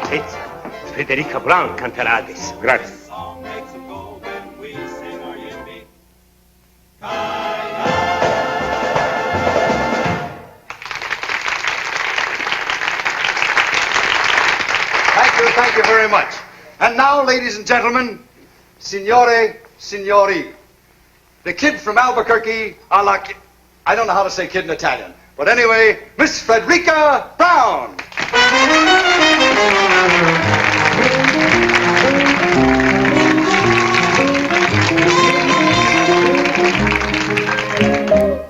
Altezza, Federica Brown canterà adesso. Grazie. Thank you very much. And now, ladies and gentlemen, signore, signori, the kid from Albuquerque, I don't know how to say kid in Italian, but anyway, Miss Frederica Brown.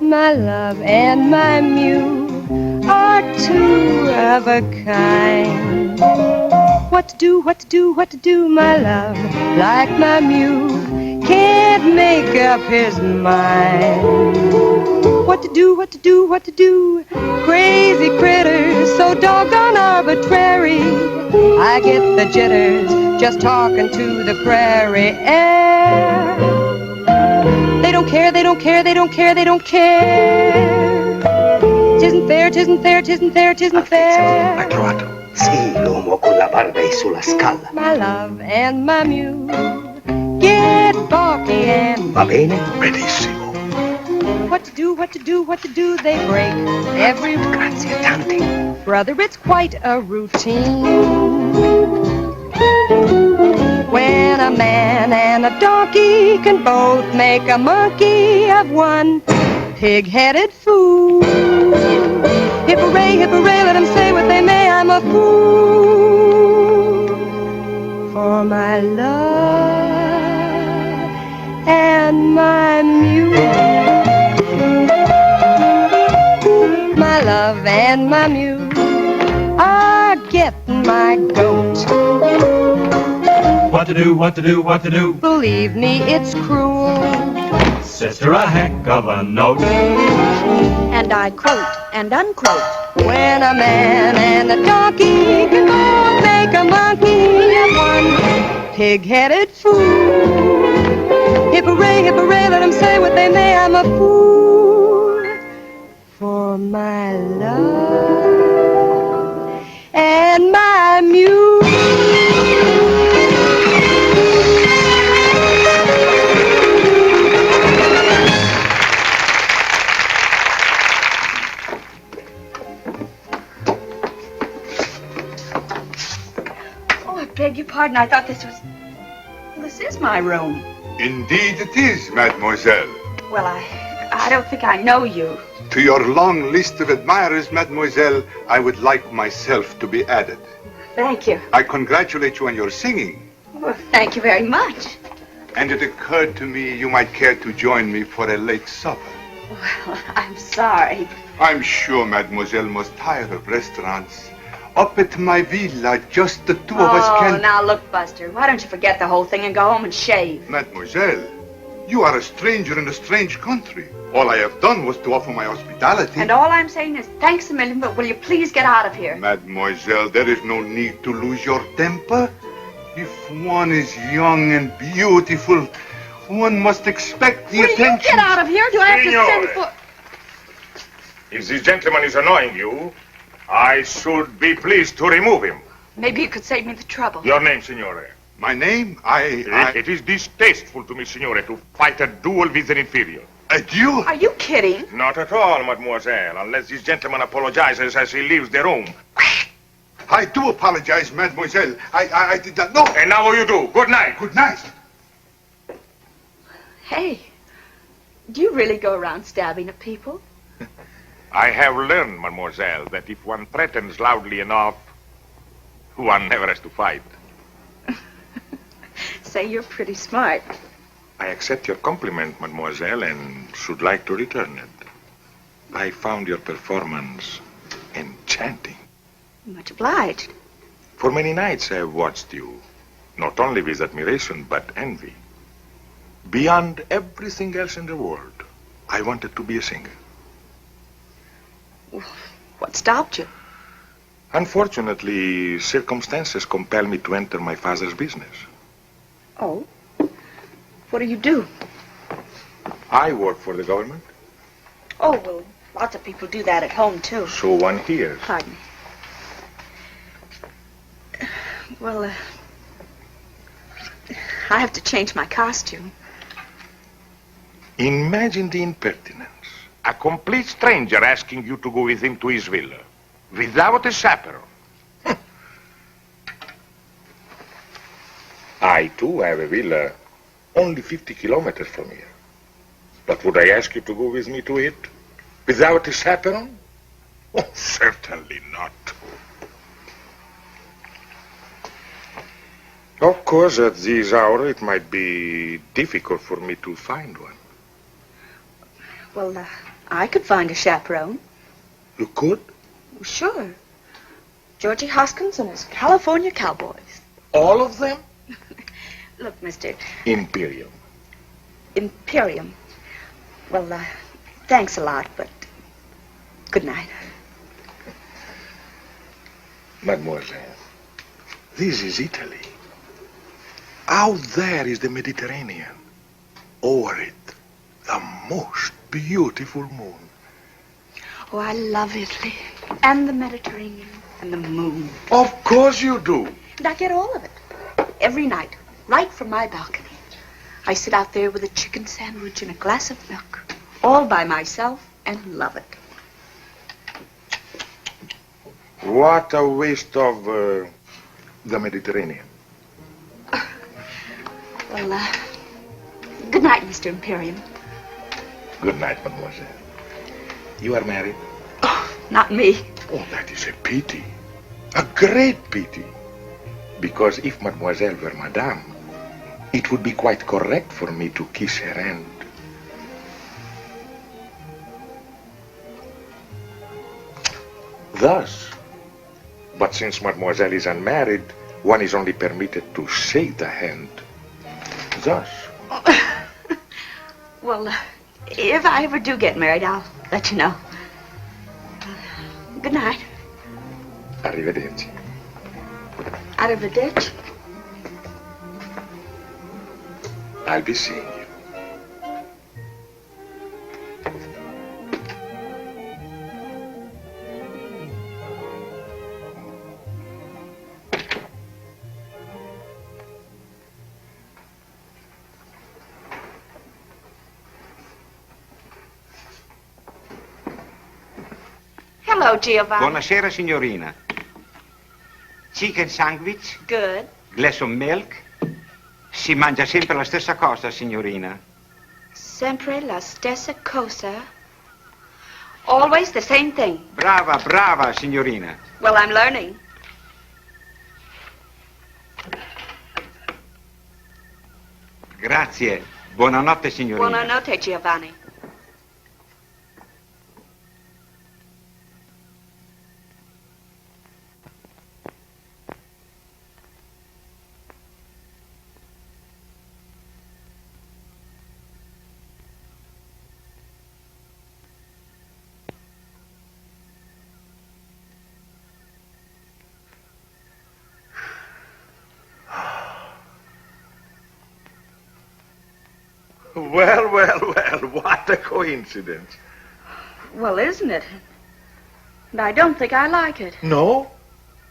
My love and my muse are two of a kind. What to do, what to do, what to do, my love, like my muse, can't make up his mind. What to do, what to do, what to do, crazy critters, so doggone arbitrary. I get the jitters just talking to the prairie air. They don't care, they don't care, they don't care, they don't care. Tisn't fair, tisn't fair, tisn't fair, tisn't fair. L'ha trovato? Sì, l'uomo con la barba è sulla scala. My love and my muse get balky and... Va bene? Benissimo. What to do, what to do, what to do, they break every rule. Grazie tanti. Brother, it's quite a routine. When a man and a donkey can both make a monkey of one pig-headed fool. Hip-hooray, let them say what they may, I'm a fool for my love and my muse. My love and my muse are getting my goat. What to do, what to do, what to do? Believe me, it's cruel. Sister, a heck of a note. And I quote and unquote. When a man and a donkey can both make a monkey of one pig-headed fool. Hip-hooray, let them say what they may, I'm a fool for my love and my muse. I beg your pardon, I thought this was... Well, this is my room. Indeed it is, mademoiselle. Well, I don't think I know you. To your long list of admirers, mademoiselle, I would like myself to be added. Thank you. I congratulate you on your singing. Well, thank you very much. And it occurred to me you might care to join me for a late supper. Well, I'm sorry. I'm sure mademoiselle must tire of restaurants. Up at my villa, just the two of us can... Oh, now look, Buster, why don't you forget the whole thing and go home and shave? Mademoiselle, you are a stranger in a strange country. All I have done was to offer my hospitality. And all I'm saying is thanks a million, but will you please get out of here? Mademoiselle, there is no need to lose your temper. If one is young and beautiful, one must expect the attention. Will you get out of here? Do I have to send for... If this gentleman is annoying you, I should be pleased to remove him. Maybe you could save me the trouble. Your name, signore? My name? It is distasteful to me, signore, to fight a duel with an inferior. A duel? Are you kidding? Not at all, mademoiselle, unless this gentleman apologizes as he leaves the room. I do apologize, mademoiselle. I did not know. And now you do. Good night. Good night. Hey, do you really go around stabbing at people? I have learned, mademoiselle, that if one threatens loudly enough, one never has to fight. Say, you're pretty smart. I accept your compliment, mademoiselle, and should like to return it. I found your performance enchanting. Much obliged. For many nights I have watched you, not only with admiration, but envy. Beyond everything else in the world, I wanted to be a singer. What stopped you? Unfortunately, circumstances compel me to enter my father's business. Oh? What do you do? I work for the government. Oh, well, lots of people do that at home, too. So one hears. Pardon me. Well, I have to change my costume. Imagine the impertinence. A complete stranger asking you to go with him to his villa. Without a chaperone. I, too, have a villa only 50 kilometers from here. But would I ask you to go with me to it? Without a chaperone? Oh, certainly not. Of course, at this hour, it might be difficult for me to find one. Well, I could find a chaperone. You could? Sure. Georgie Hoskins and his California Cowboys. All of them? Look, Mr. Imperium. Imperium. Well, thanks a lot, but good night. Mademoiselle, this is Italy. Out there is the Mediterranean. Over it, the most beautiful moon. Oh, I love Italy. And the Mediterranean. And the moon. Of course you do. And I get all of it. Every night. Right from my balcony. I sit out there with a chicken sandwich and a glass of milk. All by myself and love it. What a waste of the Mediterranean. Well, good night, Mr. Imperium. Good night, mademoiselle. You are married? Oh, not me. Oh, that is a pity. A great pity. Because if mademoiselle were madame, it would be quite correct for me to kiss her hand. Thus. But since mademoiselle is unmarried, one is only permitted to shake the hand. Thus. Well, if I ever do get married, I'll let you know. Good night. Arrivederci. Out of the ditch? I'll be seeing you. Hello, Giovanni. Buonasera, signorina. Chicken sandwich, Good. glass of milk. Si mangia sempre la stessa cosa, signorina. Sempre la stessa cosa. Always the same thing. Brava, brava, signorina. Well, I'm learning. Grazie. Buonanotte, signorina. Buonanotte, Giovanni. Well, well, well, what a coincidence. Well, isn't it? And I don't think I like it. No?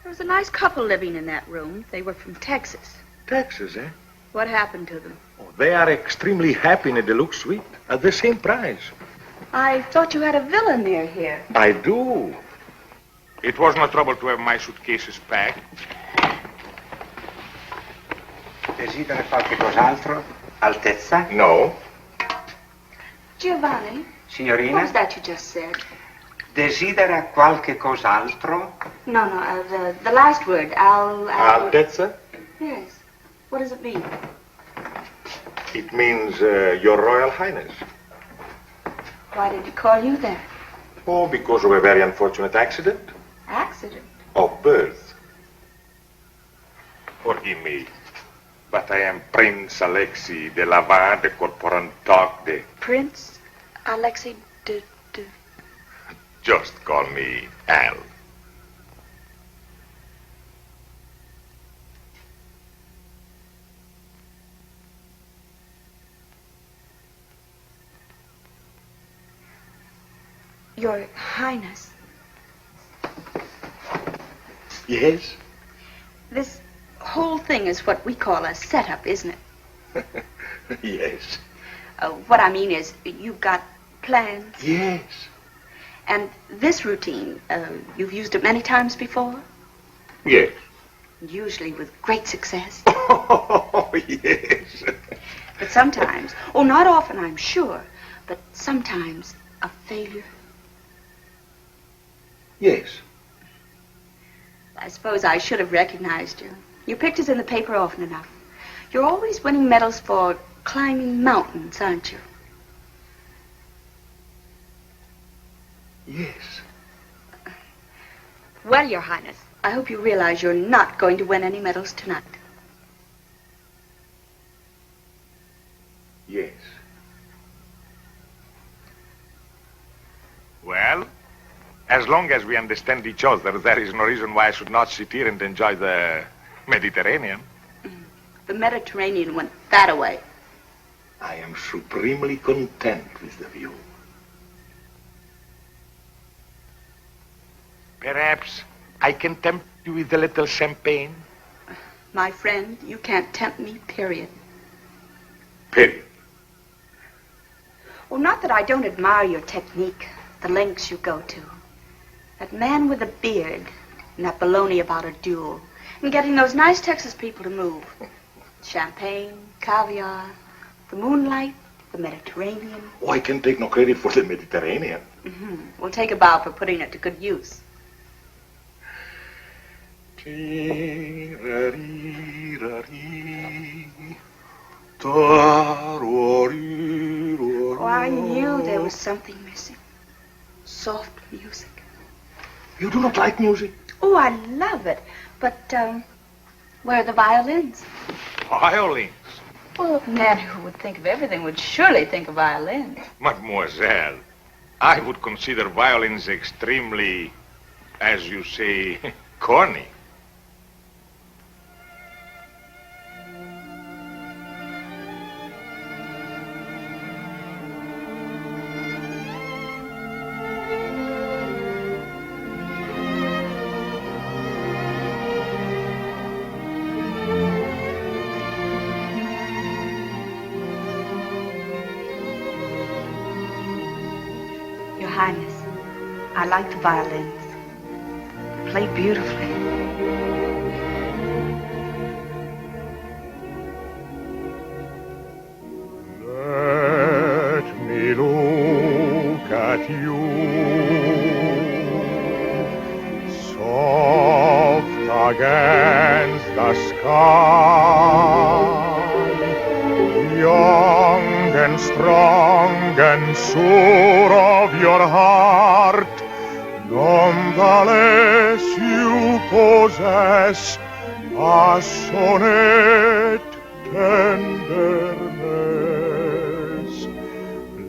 There was a nice couple living in that room. They were from Texas. Texas, eh? What happened to them? Oh, they are extremely happy in a deluxe suite at the same price. I thought you had a villa near here. I do. It was no trouble to have my suitcases packed. Desidera qualche cos'altro? Altezza? No. Giovanni, what Signorina? was that you just said? Desidera qualche cos'altro? No, the last word. Altezza? Yes. What does it mean? It means Your Royal Highness. Why did you call you that? Oh, because of a very unfortunate accident Accident. of birth. Forgive me, but I am Prince Alexei de Lavin de Corporantoc de... Prince Alexei de... Just call me Al. Your Highness. Yes? This whole thing is what we call a setup, isn't it? Yes. What I mean is, you've got plans. Yes. And this routine, you've used it many times before? Yes. Usually with great success. Oh, yes. But sometimes, not often, I'm sure, but sometimes a failure. Yes. I suppose I should have recognized you. Your picture's in the paper often enough. You're always winning medals for climbing mountains, aren't you? Yes. Well, Your Highness, I hope you realize you're not going to win any medals tonight. Yes. Well, as long as we understand each other, there is no reason why I should not sit here and enjoy the Mediterranean. The Mediterranean went that away. I am supremely content with the view. Perhaps I can tempt you with a little champagne? My friend, you can't tempt me, period. Period. Well, not that I don't admire your technique, the lengths you go to. That man with a beard, and that baloney about a duel, and getting those nice Texas people to move. Champagne, caviar, the moonlight, the Mediterranean. Oh, I can take no credit for the Mediterranean. We'll take a bow for putting it to good use. Oh, I knew there was something missing. Soft music. You do not like music? Oh, I love it. But, where are the violins? Violins? Well, a man who would think of everything would surely think of violins. Mademoiselle, I would consider violins extremely, as you say, corny. Your Highness, I like the violins. They play beautifully. Let me look at you, soft against the sky, young and strong and sure of your heart. Nonetheless, you possess passionate tenderness.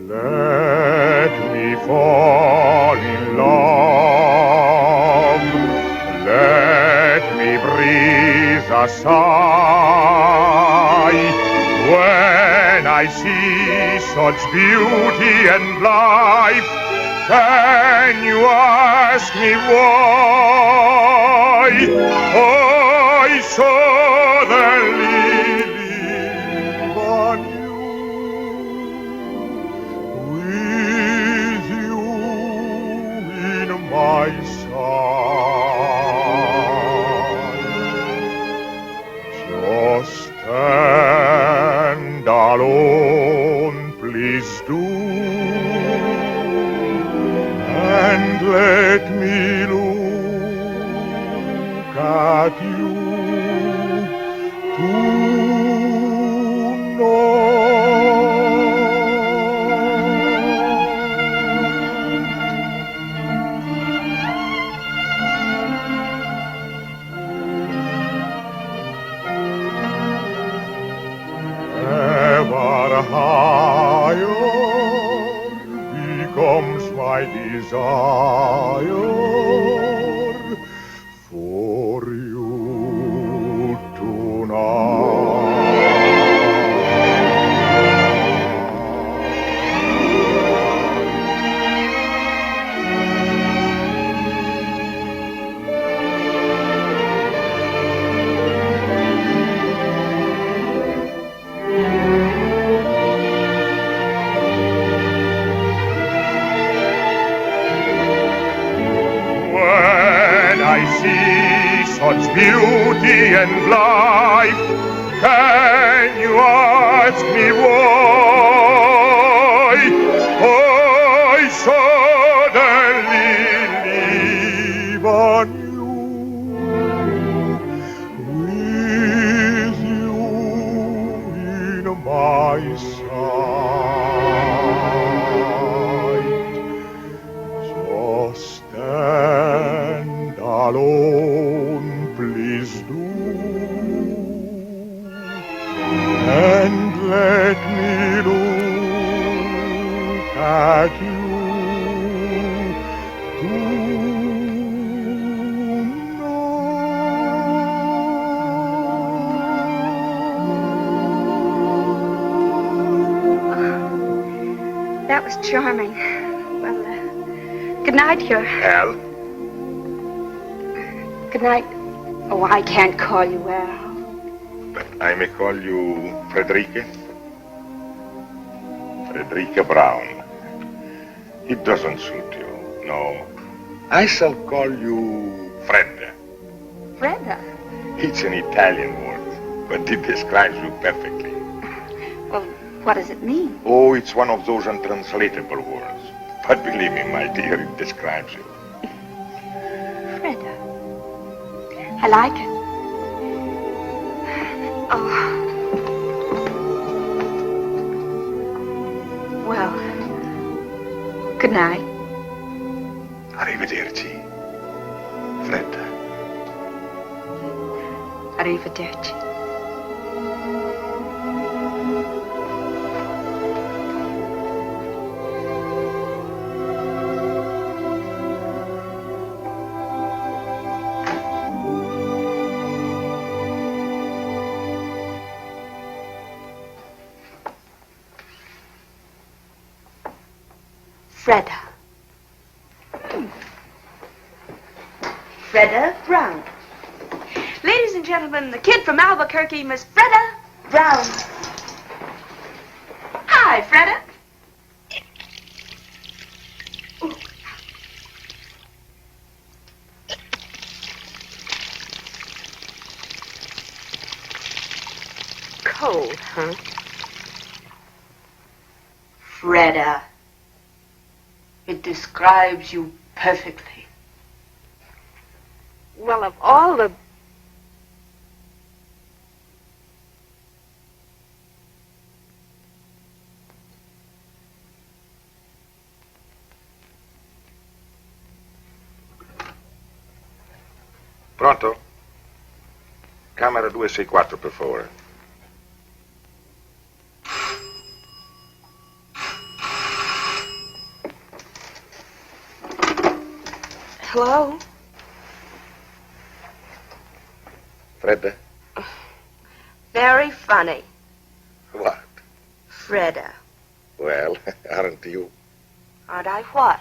Let me fall in love. Let me breathe a sigh when I see such beauty and life. Can you ask me why I suddenly live on you, with you in my side? Just stand alone, please do. And let me look at you ever higher becomes my desire for you tonight. see such beauty and life, can you ask me why I suddenly leave on you, with you in my sight? Just stand alone, please do, and let me look at you That was charming. Well, good night, your... Al, Good night. Oh, I can't call you Al. but I may call you Frederica? Frederica Brown. It doesn't suit you, no. I shall call you Fred. Freda. It's an Italian word, but it describes you perfectly. Well, what does it mean? Oh, it's one of those untranslatable words. But believe me, my dear, it describes you. Freda. I like it. Oh. Well, good night. Arrivederci, Fred. Arrivederci. Freda. Freda Brown. Ladies and gentlemen, the kid from Albuquerque, Miss Freda Brown. Hi, Freda. Ooh. Cold, huh? Freda. It describes you perfectly. Well, of all the... Pronto? Camera 264, per favore. Hello? Fred? Very funny. What? Freda. Well, aren't you? Aren't I what?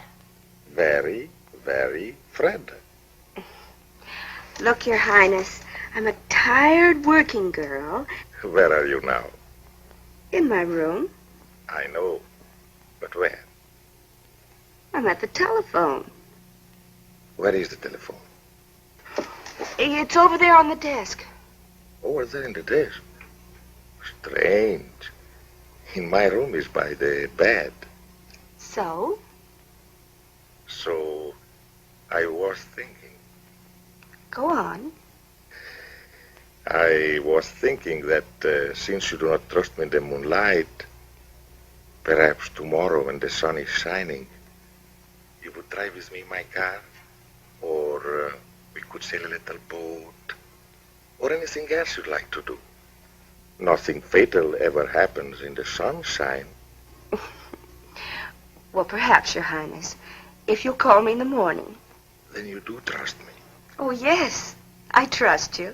Very, very Fred. Look, Your Highness, I'm a tired working girl. Where are you now? In my room. I know. But where? I'm at the telephone. Where is the telephone? It's over there on the desk. Over there in the desk. Strange. In my room is by the bed. So? So, I was thinking. Go on. I was thinking that since you do not trust me in the moonlight, perhaps tomorrow when the sun is shining, you would drive with me in my car, or we could sail a little boat, or anything else you'd like to do. Nothing fatal ever happens in the sunshine. Well, perhaps, Your Highness, if you'll call me in the morning. Then you do trust me. Oh, yes, I trust you.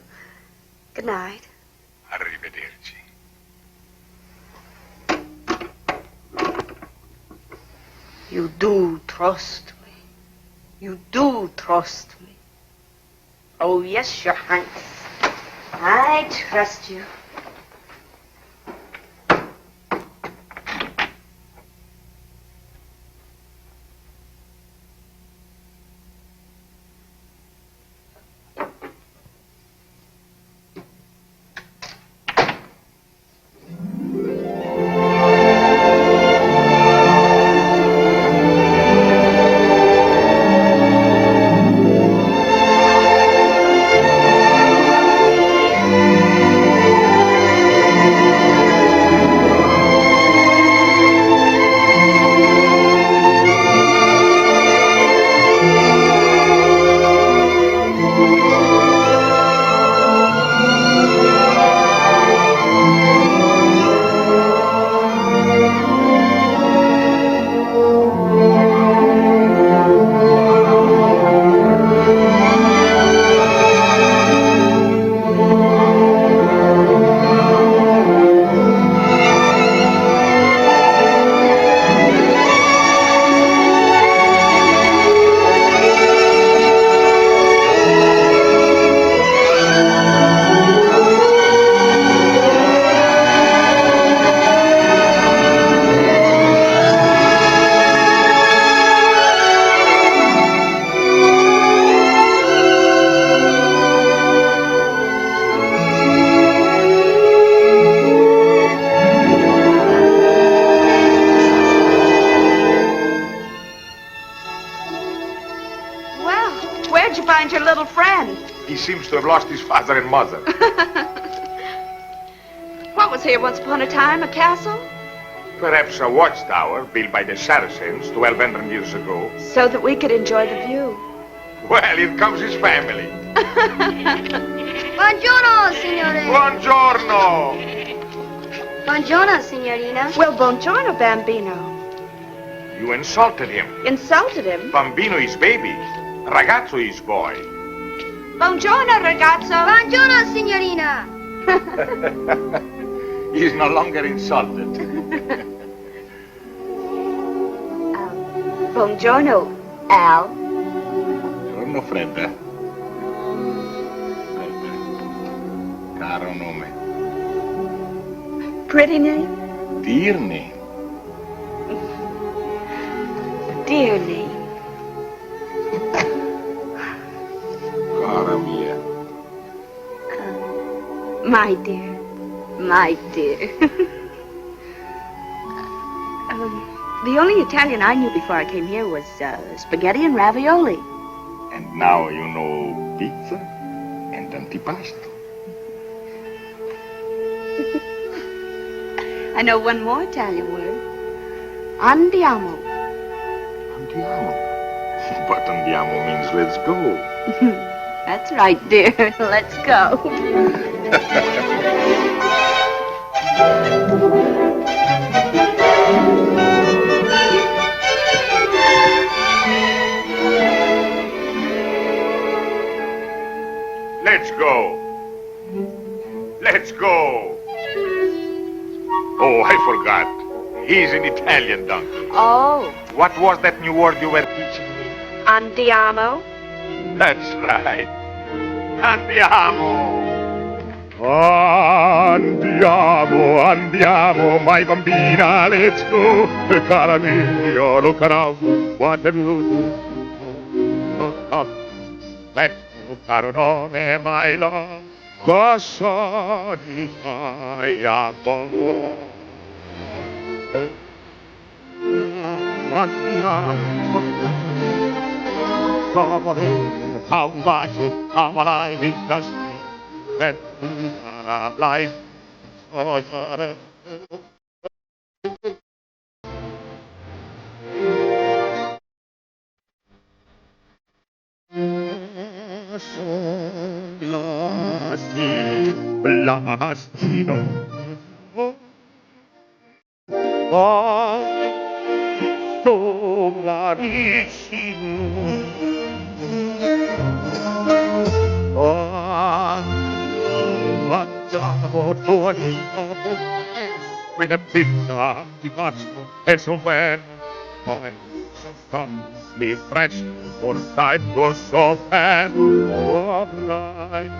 Good night. Arrivederci. You do trust me. You do trust me. Oh, yes, Your Highness. I trust you. find your little friend. He seems to have lost his father and mother. What was here once upon a time? A castle? Perhaps a watchtower built by the Saracens 1,200 years ago. So that we could enjoy the view. Well, here comes his family. Buongiorno, signore. Buongiorno. Buongiorno, signorina. Well, buongiorno, Bambino. You insulted him. Insulted him? Bambino is baby. Ragazzo is boy. Buongiorno, ragazzo. Buongiorno, signorina. He is no longer insulted. Buongiorno, Al. Buongiorno, Fredda. Fredda. Caro nome. Pretty name? Dear name. Dear name. Cara mia. My dear. My dear. The only Italian I knew before I came here was spaghetti and ravioli. And now you know pizza and antipasto. I know one more Italian word. Andiamo. Andiamo. But andiamo means let's go. That's right, dear. Let's go. Let's go. Let's go. Oh, I forgot. He's an Italian donkey. Oh, What was that new word you were teaching me? andiamo. That's right. Andiamo. Andiamo, andiamo, my bambina, let's go. Cara mia, look around, what have you done? Let's go, caro nome, my love. Cosa di fai a Andiamo. How much, how I need us. That life. Oh, Father. Blastino. Oh, so bravissimo. Mangiavo tuoi with a pizza di pasta e so when I come me fresh for side was so bad of night.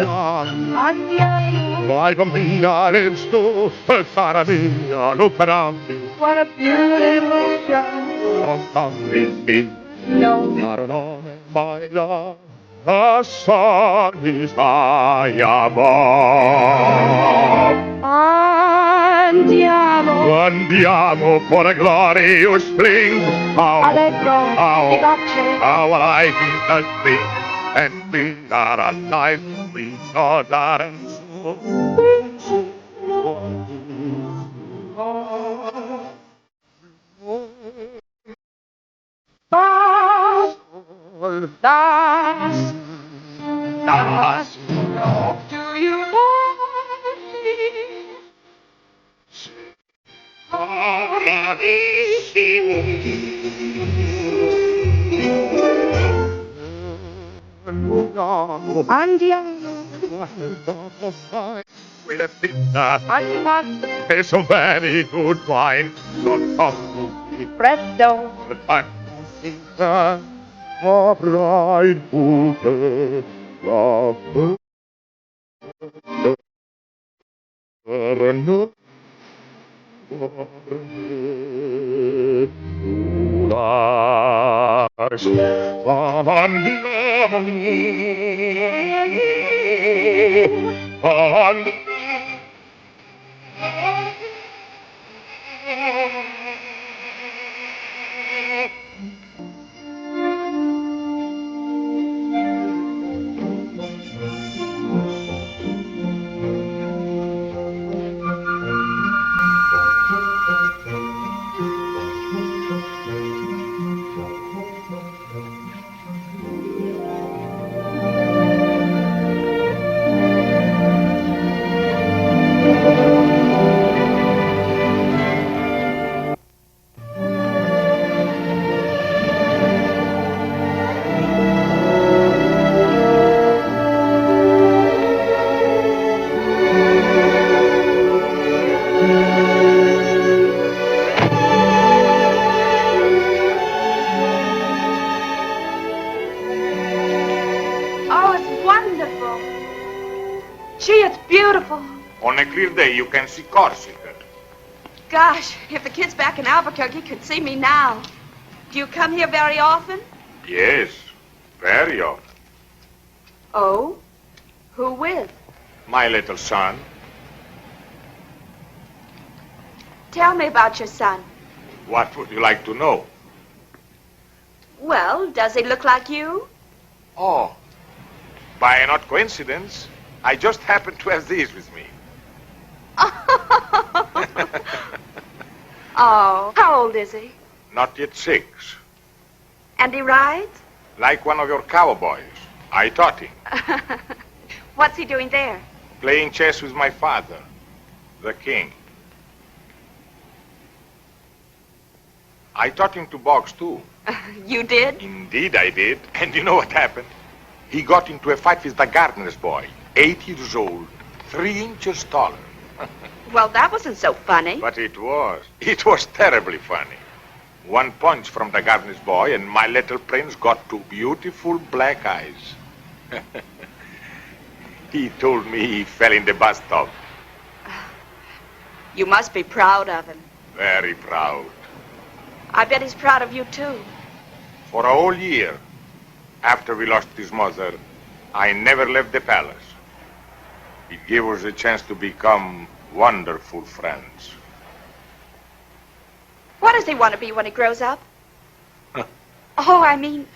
Andiamo, vai bambina, let's go, cara mia, look around me. What a beautiful show. Don't come with me, No, caro nome, my love. The sun is high above. andiamo. Andiamo for a glorious spring. Allegro, vivace. How I feel the spring, and we are alive. We are that Das, do you andiamo. with a pizza. It's a very good wine. Not coffee. Presto. The time of bride bouquet. stars. Oh, it's wonderful. Gee, it's beautiful. On a clear day, you can see Corsica. Gosh, if the kids back in Albuquerque could see me now. Do you come here very often? Yes, very often. Oh? Who with? My little son. Tell me about your son. What would you like to know? Well, does he look like you? Oh, by an odd coincidence, I just happened to have these with me. Oh, how old is he? Not yet 6. And he rides? Like one of your cowboys. I taught him. What's he doing there? Playing chess with my father, the king. I taught him to box, too. You did? Indeed, I did. And you know what happened? He got into a fight with the gardener's boy, 8 years old, 3 inches taller. Well, that wasn't so funny. But it was. It was terribly funny. One punch from the gardener's boy, and my little prince got 2 beautiful black eyes. He told me he fell in the bathtub. You must be proud of him. Very proud. I bet he's proud of you, too. For a whole year, after we lost his mother, I never left the palace. It gave us a chance to become wonderful friends. What does he want to be when he grows up? Oh, I mean...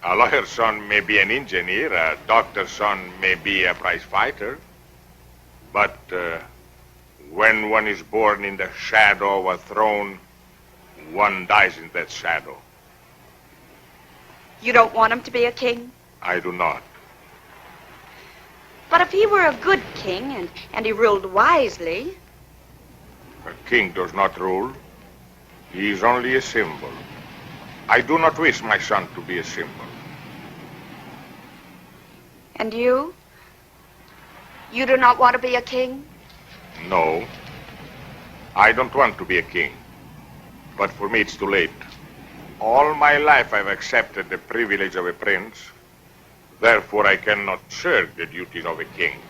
A lawyer's son may be an engineer, a doctor's son may be a prize fighter. But when one is born in the shadow of a throne, one dies in that shadow. You don't want him to be a king? I do not. But if he were a good king and he ruled wisely... A king does not rule. He is only a symbol. I do not wish my son to be a symbol. And you? You do not want to be a king? No. I don't want to be a king. But for me, it's too late. All my life, I've accepted the privilege of a prince. Therefore, I cannot shirk the duties of a king.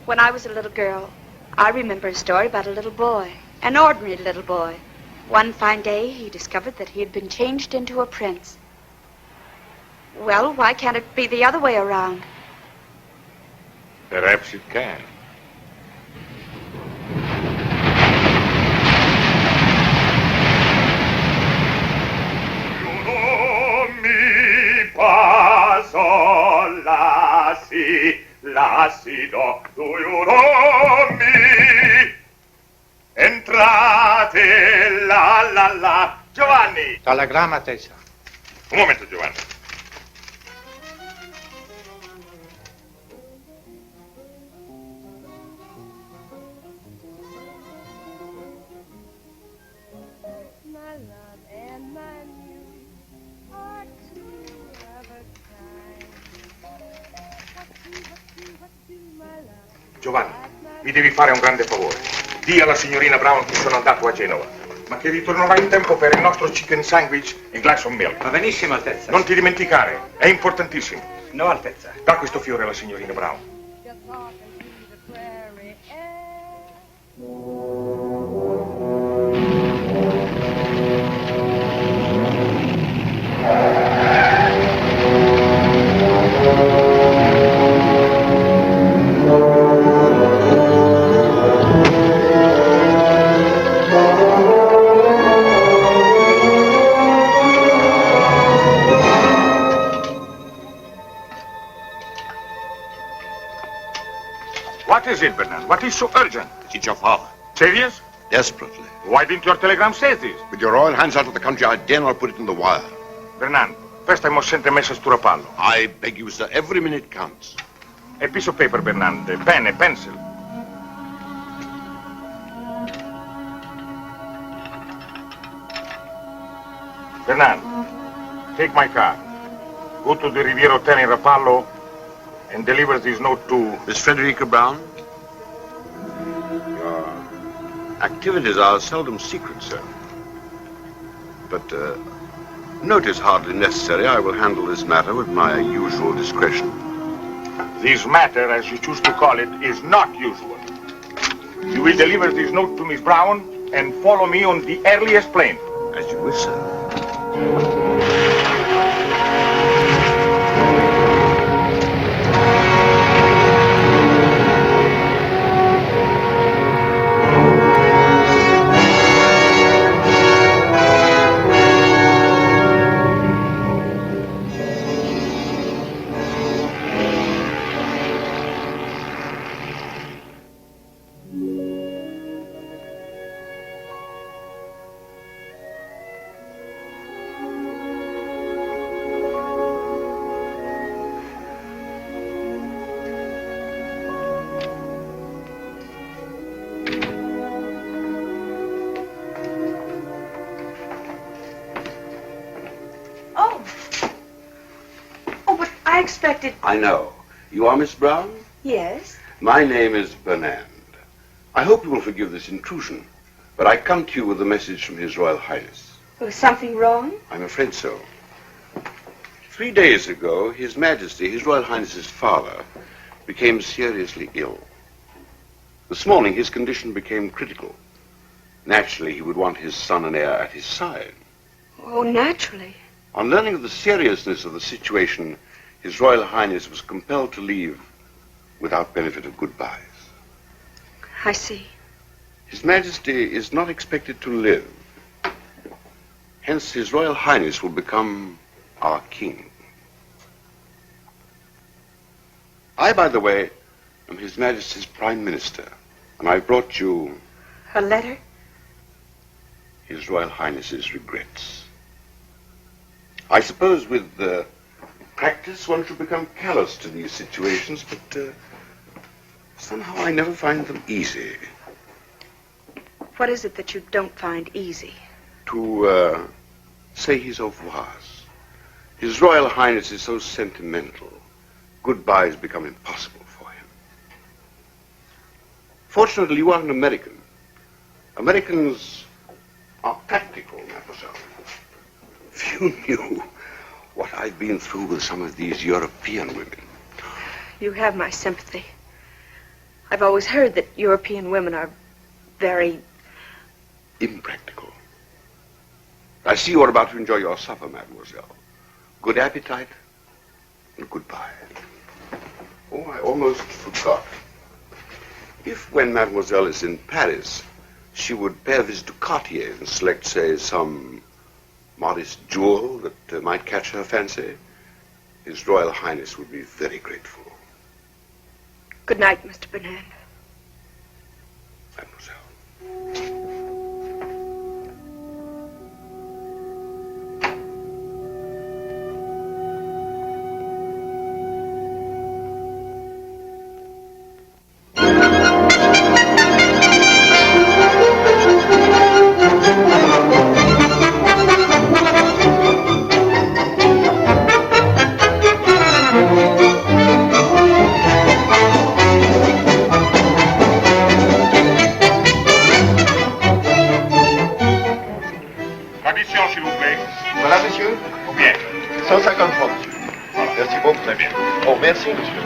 When I was a little girl, I remember a story about a little boy, an ordinary little boy. One fine day, he discovered that he had been changed into a prince. Well, why can't it be the other way around? Perhaps it can. Paso l'acido, do you know me? Entrate, la. Giovanni! Telegramma, Tessa. Un momento, Giovanni. My love and my muse are two of a kind. What do, my love? Giovanni, mi devi fare un grande favore. Dì alla signorina Brown che sono andato a Genova, ma che ritornerò in tempo per il nostro chicken sandwich e glass of milk. Va benissimo, Altezza. Non ti dimenticare, è importantissimo. No, Altezza. Da questo fiore alla signorina Brown. Just talking to the prairie air. is it, Bernard? What is so urgent? It's your father. Serious? Desperately. Why didn't your telegram say this? With your royal hands out of the country, I dare not put it in the wire. Bernard, first I must send a message to Rapallo. I beg you, sir. Every minute counts. A piece of paper, Bernard. A pen, a pencil. Bernard, take my car. Go to the Riviera Hotel in Rapallo and deliver this note to... Miss Frederica Brown? Your activities are seldom secret, sir. But, note is hardly necessary. I will handle this matter with my usual discretion. This matter, as you choose to call it, is not usual. You will deliver this note to Miss Brown and follow me on the earliest plane. As you wish, sir. I know. You are Miss Brown? Yes. My name is Bernard. I hope you will forgive this intrusion, but I come to you with a message from His Royal Highness. Was something wrong? I'm afraid so. 3 days ago, His Majesty, His Royal Highness's father, became seriously ill. This morning, his condition became critical. Naturally, he would want his son and heir at his side. Oh, naturally. On learning of the seriousness of the situation, His Royal Highness was compelled to leave without benefit of goodbyes. I see. His Majesty is not expected to live. Hence, His Royal Highness will become our king. I, by the way, am His Majesty's Prime Minister, and I brought you... A letter? His Royal Highness's regrets. I suppose with practice one should become callous to these situations, but somehow I never find them easy. What is it that you don't find easy? To say his au revoirs. His Royal Highness is so sentimental. Goodbyes become impossible for him. Fortunately, you are an American. Americans are practical, mademoiselle. If you knew what I've been through with some of these European women. You have my sympathy. I've always heard that European women are very... impractical. I see you are about to enjoy your supper, mademoiselle. Good appetite and goodbye. Oh, I almost forgot. If, when mademoiselle is in Paris, she would pay a visit to Cartier and select, say, some modest jewel that might catch her fancy, His Royal Highness would be very grateful. Good night, Mr. Bernard. Mademoiselle. Voilà, monsieur. Combien? 150 francs, monsieur. Voilà. Merci beaucoup. Très bien. Oh, merci, monsieur.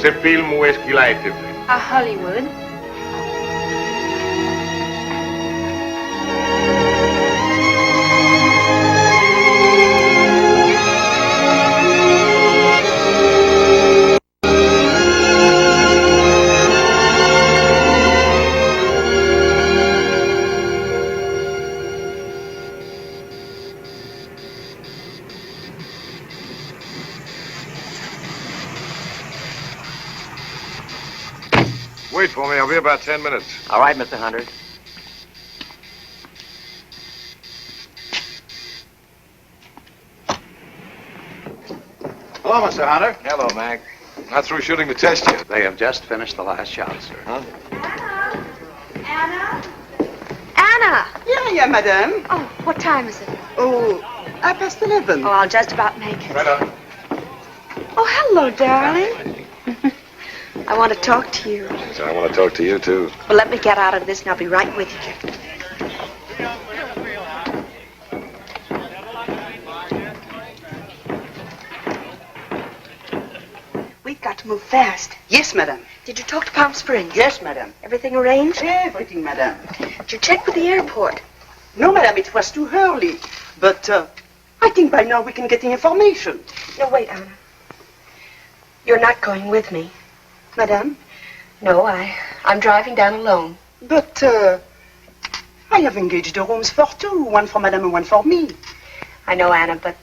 Ce film, où est-ce qu'il a été fait? À Hollywood. for me. I'll be about 10 minutes. All right, Mr. Hunter. Hello, Mr. Hunter. Hello, Mac. Not through shooting the test yet. They have just finished the last shot, sir. Huh? Anna? Anna! Yeah, madame. Oh, what time is it? Oh, 11:30. Oh, I'll just about make it. Freda. Oh, hello, darling. I want to talk to you. I want to talk to you, too. Well, let me get out of this and I'll be right with you. We've got to move fast. Yes, madame. Did you talk to Palm Springs? Yes, madame. Everything arranged? Everything, madame. Did you check with the airport? No, madame, it was too early. But I think by now we can get the information. No, wait, Anna. You're not going with me. Madame? No, I'm driving down alone. But I have engaged the rooms for two. One for madame and one for me. I know, Anna, but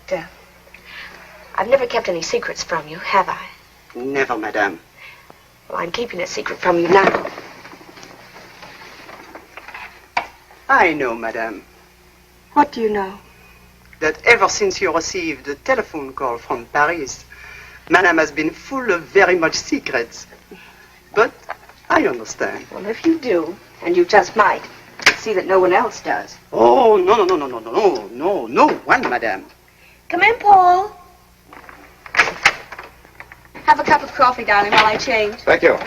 I've never kept any secrets from you, have I? Never, madame. Well, I'm keeping a secret from you now. I know, madame, What do you know? that ever since you received a telephone call from Paris, madame has been full of very much secrets. But I understand. Well, if you do, and you just might, see that no one else does. Oh, no one, madame. Come in, Paul. Have a cup of coffee, darling, while I change. Thank you.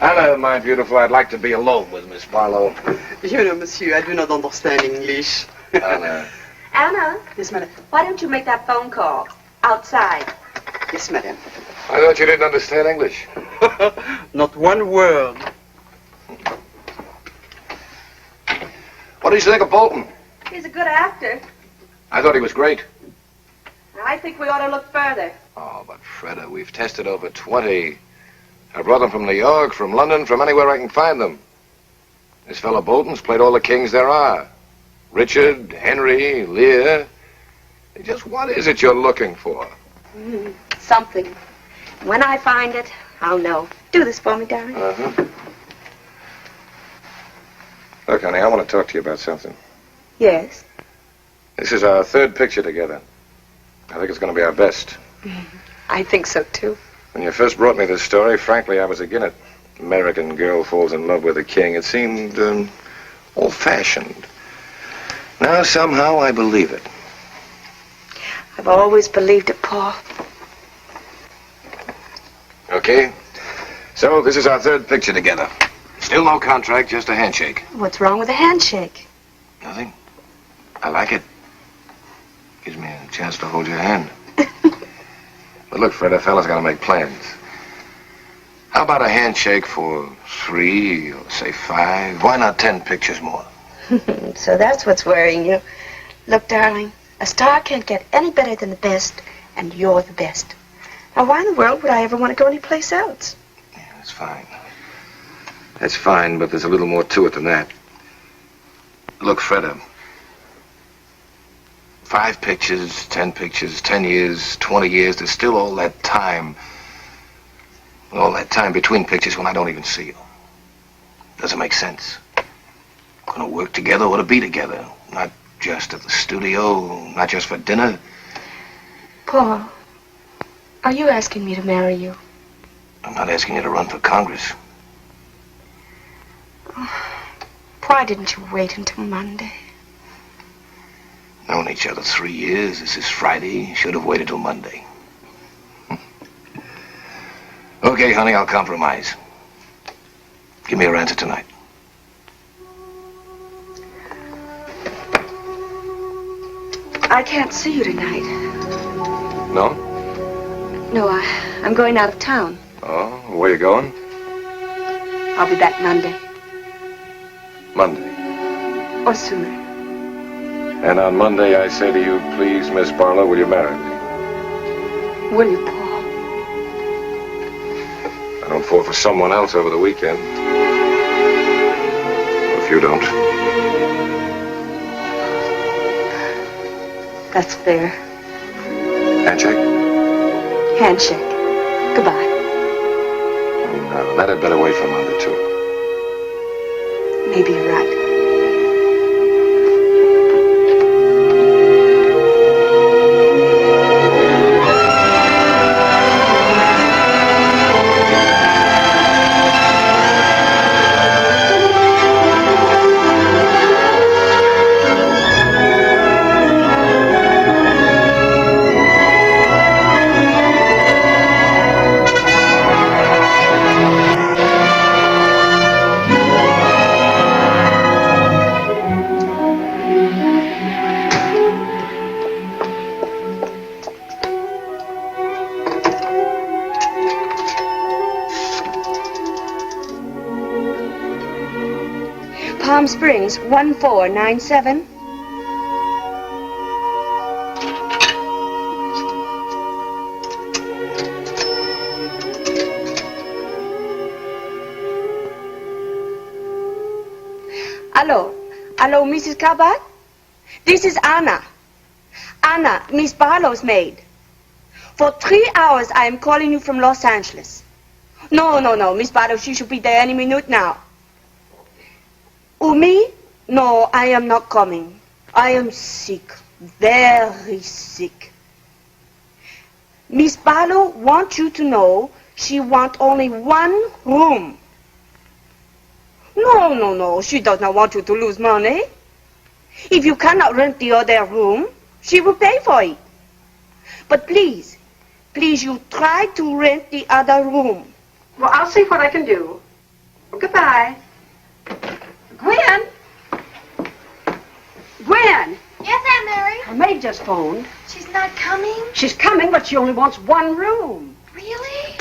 Anna, my beautiful, I'd like to be alone with Miss Barlow. You know, monsieur, I do not understand English. Anna. Anna? Yes, madame. Why don't you make that phone call outside? Yes, madame. I thought you didn't understand English. Not one word. What do you think of Bolton? He's a good actor. I thought he was great. I think we ought to look further. Oh, but Freda, we've tested over 20. I brought them from New York, from London, from anywhere I can find them. This fellow Bolton's played all the kings there are. Richard, Henry, Lear. Just what is it you're looking for? Something. When I find it, I'll know. Do this for me, darling. Uh-huh. Look, honey, I want to talk to you about something. Yes. This is our third picture together. I think it's going to be our best. I think so, too. When you first brought me this story, frankly, I was against it. American girl falls in love with a king. It seemed old-fashioned. Now, somehow, I believe it. I've always believed it, Paul. Okay? So, this is our third picture together. Still no contract, just a handshake. What's wrong with a handshake? Nothing. I like it. Gives me a chance to hold your hand. But look, Fred, a fella's got to make plans. How about a handshake for 3 or, say, 5? Why not 10 pictures more? So that's what's worrying you. Look, darling, a star can't get any better than the best, and you're the best. Now, why in the world would I ever want to go anyplace else? Yeah, that's fine. That's fine, but there's a little more to it than that. Look, Freda. 5 pictures, 10 pictures, 10 years, 20 years, there's still all that time. All that time between pictures when I don't even see you. Doesn't make sense. Gonna work together or to be together. Not just at the studio, not just for dinner. Paul, are you asking me to marry you? I'm not asking you to run for Congress. Why didn't you wait until Monday? Known each other 3 years. This is Friday. Should have waited till Monday. Okay, honey, I'll compromise. Give me your answer tonight. I can't see you tonight. No? No, I'm going out of town. Oh, where you going? I'll be back Monday. Monday. Or sooner. And on Monday, I say to you, please, Miss Barlow, will you marry me? Will you, Paul? I don't fall for someone else over the weekend. Or if you don't. That's fair. Handshake? Handshake. Goodbye. No, that had better wait for Monday, too. Maybe you're right. Palm Springs, 1497. Hello, Mrs. Cabot? This is Anna. Anna, Miss Barlow's maid. For 3 hours I am calling you from Los Angeles. No, Miss Barlow, she should be there any minute now. Me? No, I am not coming. I am sick, very sick. Miss Barlow wants you to know she wants only one room. No, she does not want you to lose money. If you cannot rent the other room, she will pay for it. But please, you try to rent the other room. Well, I'll see what I can do. Well, goodbye. Gwen? Gwen? Yes, Aunt Mary? Her maid just phoned. She's not coming? She's coming, but she only wants one room. Really?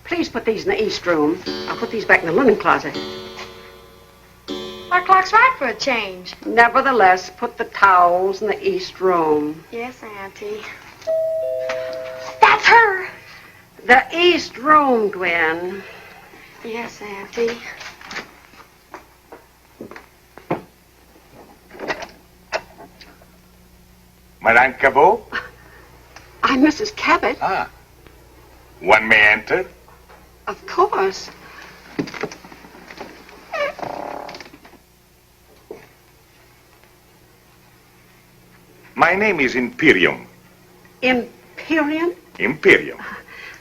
Please put these in the east room. I'll put these back in the linen closet. Our clock's right for a change. Nevertheless, put the towels in the east room. Yes, Auntie. That's her. The east room, Gwen. Yes, Auntie. Madame Cabot? I'm Mrs. Cabot. Ah. One may enter? Of course. My name is Imperium. Imperium? Imperium.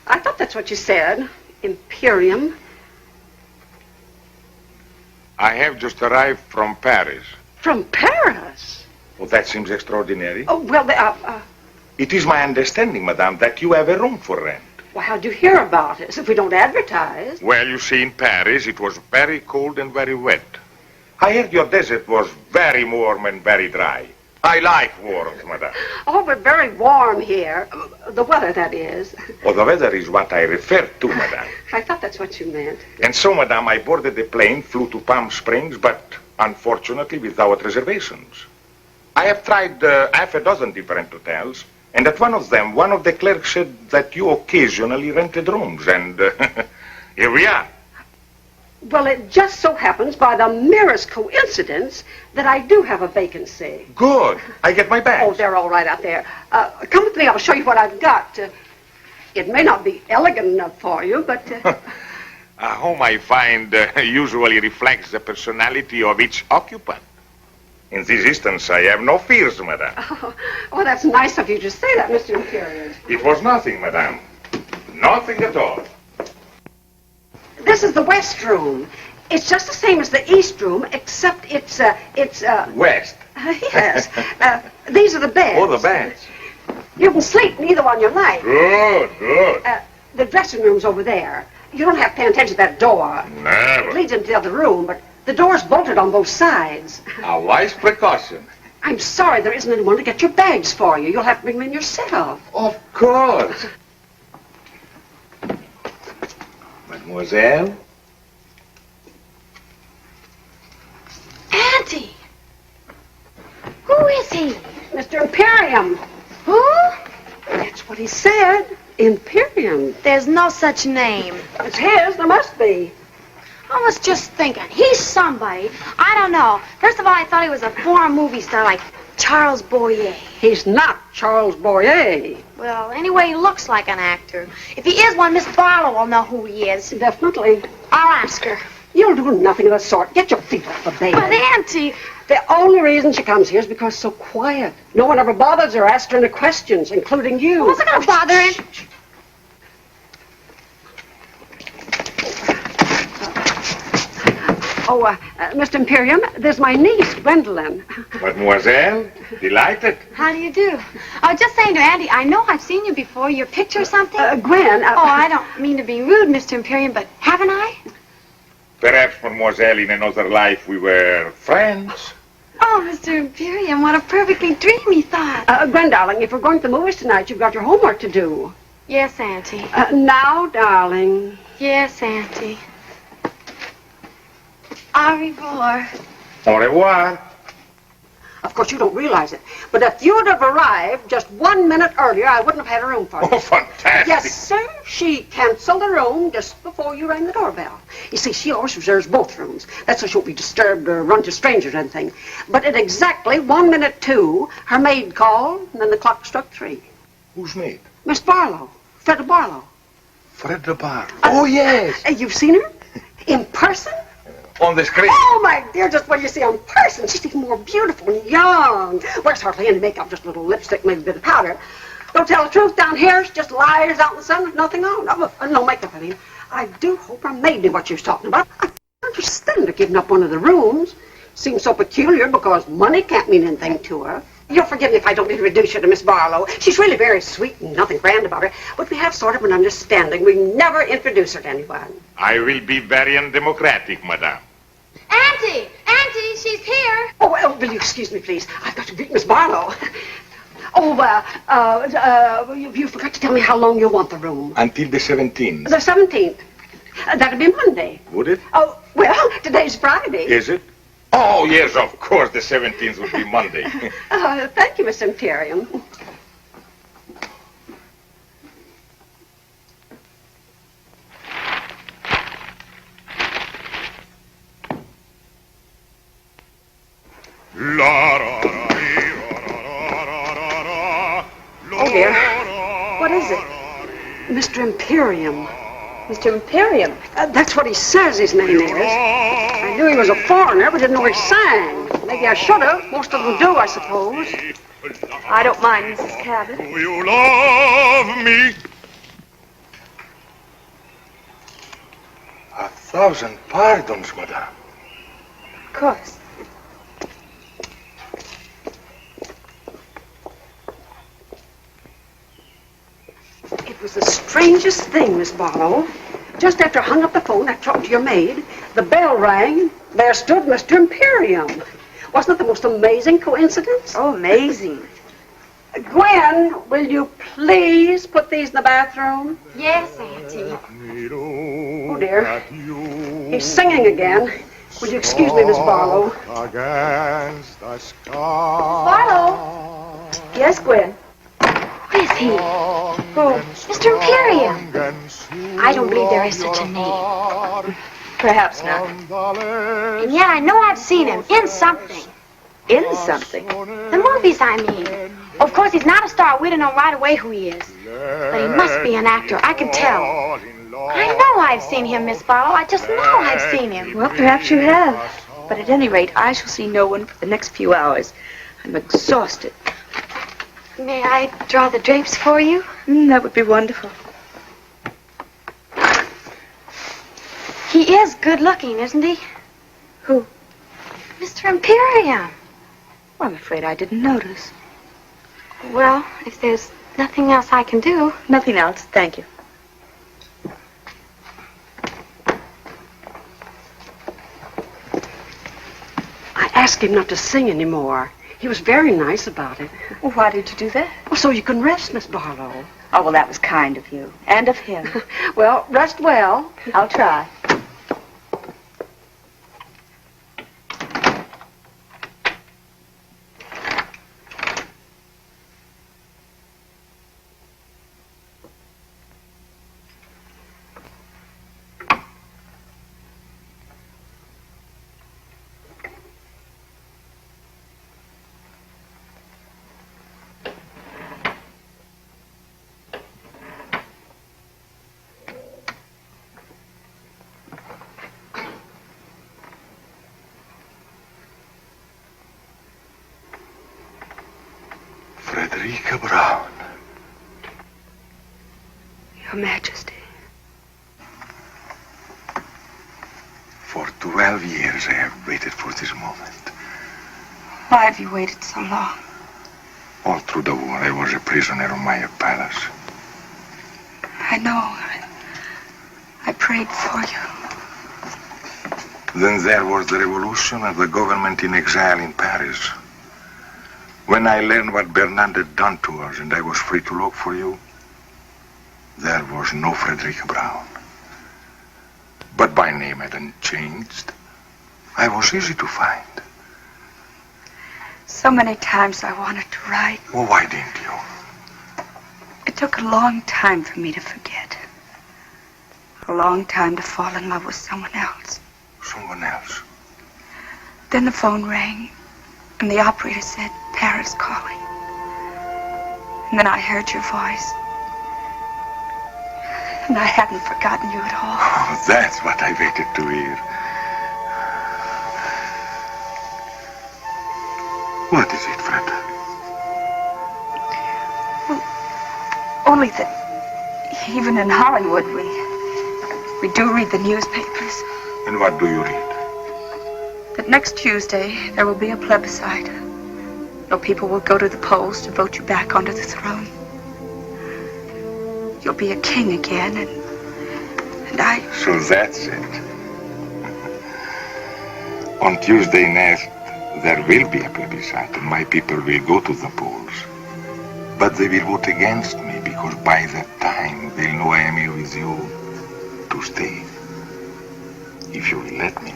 I thought that's what you said. Imperium. I have just arrived from Paris. From Paris? Oh, that seems extraordinary. Oh, well, It is my understanding, madame, that you have a room for rent. well, how'd you hear about us if we don't advertise? Well, you see, in Paris, it was very cold and very wet. I heard your desert was very warm and very dry. I like warmth, madame. Oh, we're very warm here. The weather, that is. Oh, the weather is what I refer to, madame. I thought that's what you meant. And so, madame, I boarded the plane, flew to Palm Springs, but unfortunately without reservations. I have tried half a dozen different hotels, and at one of them, one of the clerks said that you occasionally rented rooms, and here we are. Well, it just so happens by the merest coincidence that I do have a vacancy. Good. I get my bags. Oh, they're all right out there. Come with me. I'll show you what I've got. It may not be elegant enough for you, but... A home, I find, usually reflects the personality of each occupant. In this instance, I have no fears, madame. Oh, that's nice of you to say that, Mr. Imperium. It was nothing, madame. Nothing at all. This is the west room. It's just the same as the east room, except it's West? Yes. These are the beds. Oh, the beds. You can sleep in either one you like. Good, good. The dressing room's over there. You don't have to pay attention to that door. Never. It leads into the other room, but the door's bolted on both sides. A wise precaution. I'm sorry there isn't anyone to get your bags for you. You'll have to bring them in yourself. Of course. Mademoiselle? Auntie! Who is he? Mr. Imperium. Who? That's what he said. Imperium. There's no such name. It's his. There must be. I was just thinking, he's somebody. I don't know. First of all, I thought he was a foreign movie star like Charles Boyer. He's not Charles Boyer. Well, anyway, he looks like an actor. If he is one, Miss Barlow will know who he is. Definitely. I'll ask her. You'll do nothing of the sort. Get your feet off the bed. But, Auntie... The only reason she comes here is because so quiet. No one ever bothers her, asks her any questions, including you. I wasn't going to bother him. Mr. Imperium, there's my niece, Gwendolyn. Mademoiselle, delighted. How do you do? I was just saying to Auntie, I know I've seen you before. Your picture or something? Gwen... Oh, I don't mean to be rude, Mr. Imperium, but haven't I? Perhaps, Mademoiselle, in another life we were friends. Oh, Mr. Imperium, what a perfectly dreamy thought. Gwen, darling, if we're going to the movies tonight, you've got your homework to do. Yes, Auntie. Now, darling. Yes, Auntie. Au revoir. Au revoir. Of course, you don't realize it, but if you'd have arrived just 1 minute earlier, I wouldn't have had a room for you. Oh, fantastic. Yes, sir. She canceled the room just before you rang the doorbell. You see, she always reserves both rooms. That's so she won't be disturbed or run to strangers or anything. But at exactly 1 minute 2, her maid called, and then the clock struck 3. Who's maid? Miss Barlow. Freda Barlow. Freda Barlow. Oh, yes. You've seen her? In person? On the screen. Oh, my dear, just when you see her in person, she's even more beautiful and young. Wears hardly any makeup, just a little lipstick, maybe a bit of powder. Don't tell the truth, down here, she just lies out in the sun with nothing on. No makeup, I mean. I do hope her maid knew what she was talking about. I can't understand her giving up one of the rooms. Seems so peculiar because money can't mean anything to her. You'll forgive me if I don't introduce you to Miss Barlow. She's really very sweet and nothing grand about her. But we have sort of an understanding. We never introduce her to anyone. I will be very undemocratic, madame. Auntie! Auntie, she's here. Oh, well, will you excuse me, please? I've got to greet Miss Barlow. You forgot to tell me how long you want the room. Until the 17th. The 17th. That'd be Monday. Would it? Oh, well, today's Friday. Is it? Oh, yes, of course, the 17th would be Monday. Thank you, Miss Imperium. Oh, dear. What is it? Mr. Imperium. Mr. Imperium? That's what he says his name is. I knew he was a foreigner, but didn't know he sang. Maybe I should have. Most of them do, I suppose. I don't mind, Mrs. Cabot. Do you love me? 1,000 pardons, madame. Of course. It was the strangest thing, Miss Barlow. Just after I hung up the phone, I talked to your maid. The bell rang. There stood Mr. Imperium. Wasn't it the most amazing coincidence? Oh, amazing. Gwen, will you please put these in the bathroom? Yes, Auntie. Oh, dear. He's singing again. Will you excuse me, Miss Barlow? Against the sky. Barlow? Yes, Gwen? Who is he? Who? Mr. Imperium. I don't believe there is such a name. Perhaps not. And yet I know I've seen him in something. In something? The movies, I mean. Of course, he's not a star. We don't know right away who he is. But he must be an actor. I can tell. I know I've seen him, Miss Barlow. I just know I've seen him. Well, perhaps you have. But at any rate, I shall see no one for the next few hours. I'm exhausted. May I draw the drapes for you? That would be wonderful. He is good looking, isn't he? Who? Mr. Imperium. Well, I'm afraid I didn't notice. Well, if there's nothing else I can do. Nothing else, thank you. I asked him not to sing anymore. He was very nice about it. Well, why did you do that? Well, so you can rest, Miss Barlow. Oh, well, that was kind of you. And of him. Well, rest well. I'll try. Frederica Brown. Your Majesty. For 12 years I have waited for this moment. Why have you waited so long? All through the war I was a prisoner of my palace. I know. I prayed for you. Then there was the revolution and the government in exile in Paris. When I learned what Bernard had done to us and I was free to look for you, there was no Frederica Brown. But my name hadn't changed. I was easy to find. So many times I wanted to write. Well, why didn't you? It took a long time for me to forget. A long time to fall in love with someone else. Someone else? Then the phone rang, and the operator said, Paris calling. And then I heard your voice. And I hadn't forgotten you at all. Oh, that's what I waited to hear. What is it, Fred? Well, only that even in Hollywood, we do read the newspapers. And what do you read? That next Tuesday, there will be a plebiscite. No people will go to the polls to vote you back onto the throne. You'll be a king again, and I... So that's it. On Tuesday next, there will be a plebiscite, and my people will go to the polls. But they will vote against me, because by that time, they'll know I am here with you to stay. If you will let me.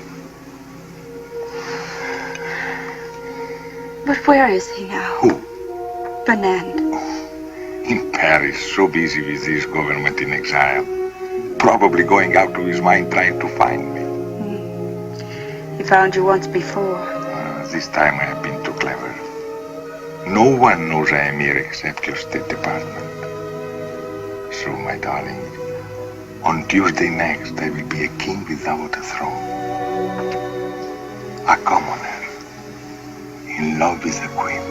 But where is he now? Who? Bernard. In Paris, so busy with his government in exile. Probably going out of his mind trying to find me. He found you once before. This time I have been too clever. No one knows I am here except your State Department. So, my darling, on Tuesday next I will be a king without a throne. A commoner. In love with a queen.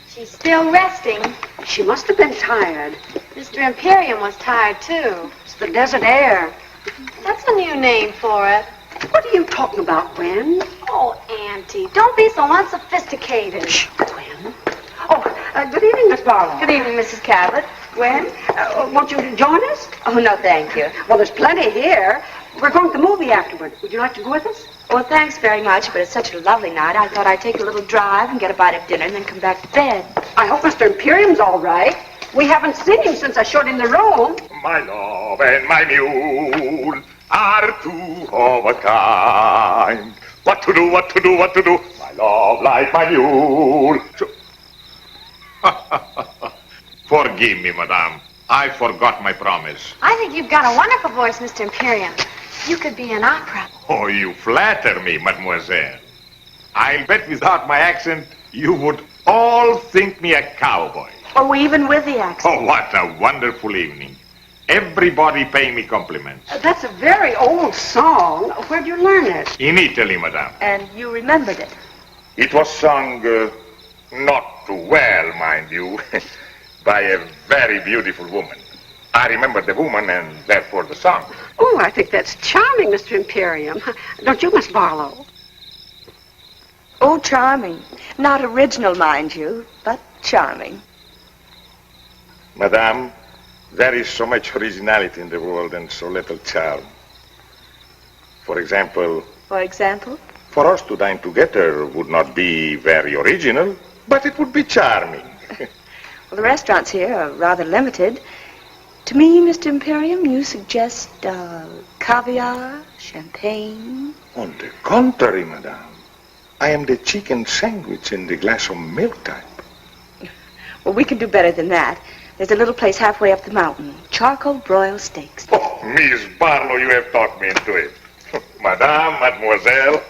She's still resting. She must have been tired. Mr. Imperium was tired, too. It's the desert air. That's a new name for it. What are you talking about, Gwen? Oh, Auntie, don't be so unsophisticated. Shh, Gwen. Oh, good evening, Miss Barlow. Good evening, Mrs. Cabot. Gwen, want you to join us? Oh, no, thank you. Well, there's plenty here. We're going to the movie afterward. Would you like to go with us? Well, thanks very much, but it's such a lovely night. I thought I'd take a little drive and get a bite of dinner and then come back to bed. I hope Mr. Imperium's all right. We haven't seen him since I showed him the room. My love and my mule are two of a kind. What to do, what to do, what to do? My love like my mule. Forgive me, madame. I forgot my promise. I think you've got a wonderful voice, Mr. Imperium. You could be in opera. Oh, you flatter me, mademoiselle. I'll bet without my accent, you would all think me a cowboy. Oh, even with the accent. Oh, what a wonderful evening. Everybody paying me compliments. That's a very old song. Where'd you learn it? In Italy, madame. And you remembered it? It was sung, not too well, mind you, by a very beautiful woman. I remember the woman and therefore the song. Oh, I think that's charming, Mr. Imperium. Don't you, Miss Barlow? Oh, charming. Not original, mind you, but charming. Madame, there is so much originality in the world and so little charm. For example... For example? For us to dine together would not be very original, but it would be charming. Well, the restaurants here are rather limited. To me, Mr. Imperium, you suggest caviar, champagne. On the contrary, madame. I am the chicken sandwich and the glass of milk type. Well, we can do better than that. There's a little place halfway up the mountain. Charcoal broiled steaks. Oh, Miss Barlow, you have talked me into it. Madame, mademoiselle.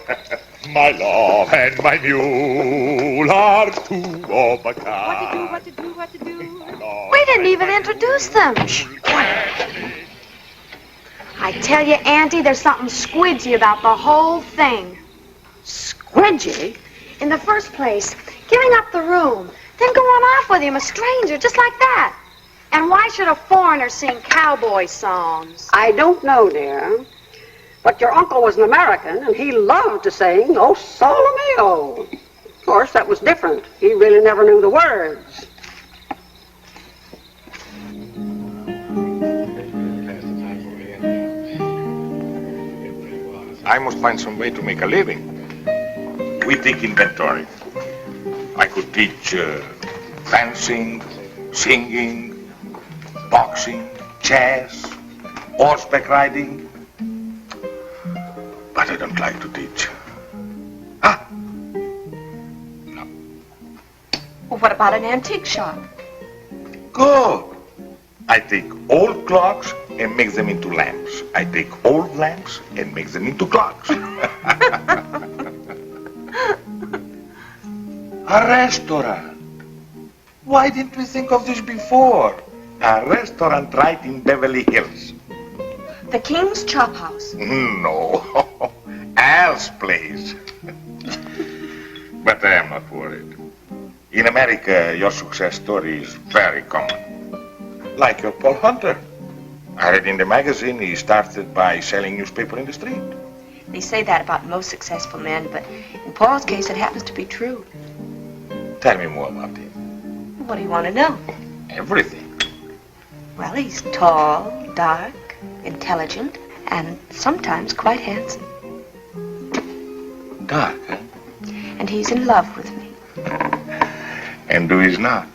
My love and my mule are two of a kind. What to do? We didn't even introduce them. I I tell you, Auntie, there's something squidgy about the whole thing. Squidgy? In the first place, giving up the room, then going off with him, a stranger, just like that. And why should a foreigner sing cowboy songs? I don't know, dear. But your uncle was an American, and he loved to sing, "Oh, Sole Mio." Of course, that was different. He really never knew the words. I must find some way to make a living. We take inventory. I could teach fencing, singing, boxing, chess, horseback riding. But I don't like to teach. Well, what about an antique shop? Good. I take old clocks and make them into lamps. I take old lamps and make them into clocks. A restaurant. Why didn't we think of this before? A restaurant right in Beverly Hills. The King's Chop House. No, Al's place. But I am not worried. In America, your success story is very common. Like your Paul Hunter. I read in the magazine he started by selling newspaper in the street. They say that about most successful men, but in Paul's case, it happens to be true. Tell me more about him. What do you want to know? Everything. Well, he's tall, dark, intelligent, and sometimes quite handsome. Dark, eh? And he's in love with me. And who is not?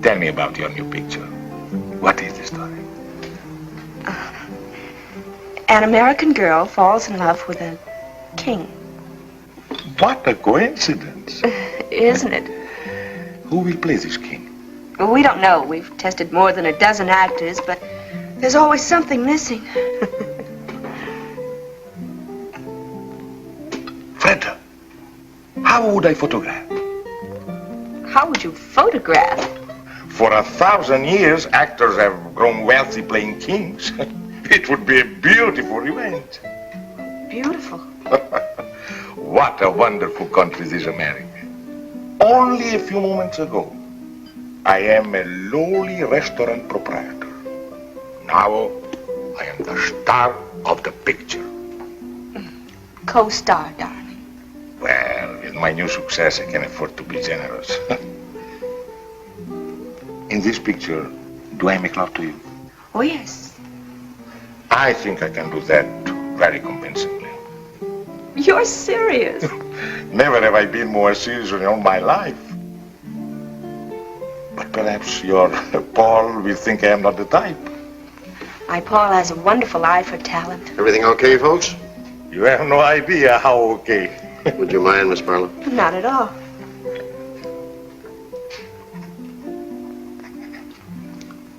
Tell me about your new picture. What is the story? An American girl falls in love with a king. What a coincidence. Isn't it? Who will play this king? Well, we don't know. We've tested more than a dozen actors, but there's always something missing. Fred, how would I photograph? How would you photograph? For 1,000 years, actors have grown wealthy playing kings. It would be a beautiful revenge. Beautiful. What a wonderful country this America. Only a few moments ago, I am a lowly restaurant proprietor. Now, I am the star of the picture. Co-star, darling. Well, with my new success, I can afford to be generous. In this picture, do I make love to you? Oh, yes. I think I can do that very convincingly. You're serious. Never have I been more serious in all my life. But perhaps your Paul will think I am not the type. My Paul has a wonderful eye for talent. Everything okay, folks? You have no idea how okay. Would you mind, Miss Barlow? Not at all.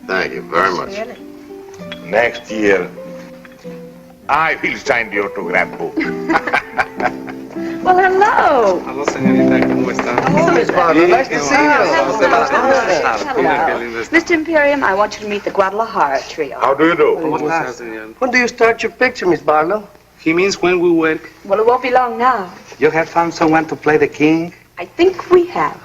Thank you very much. Really? Next year, I will sign the autograph book. Well, hello. Hello, señorita. ¿Cómo está? Hello, Miss Barlow. Nice to see you. Hello. Mr. Imperium, I want you to meet the Guadalajara trio. How do you do? When do you start your picture, Miss Barlow? He means when we work. Well, it won't be long now. You have found someone to play the king? I think we have.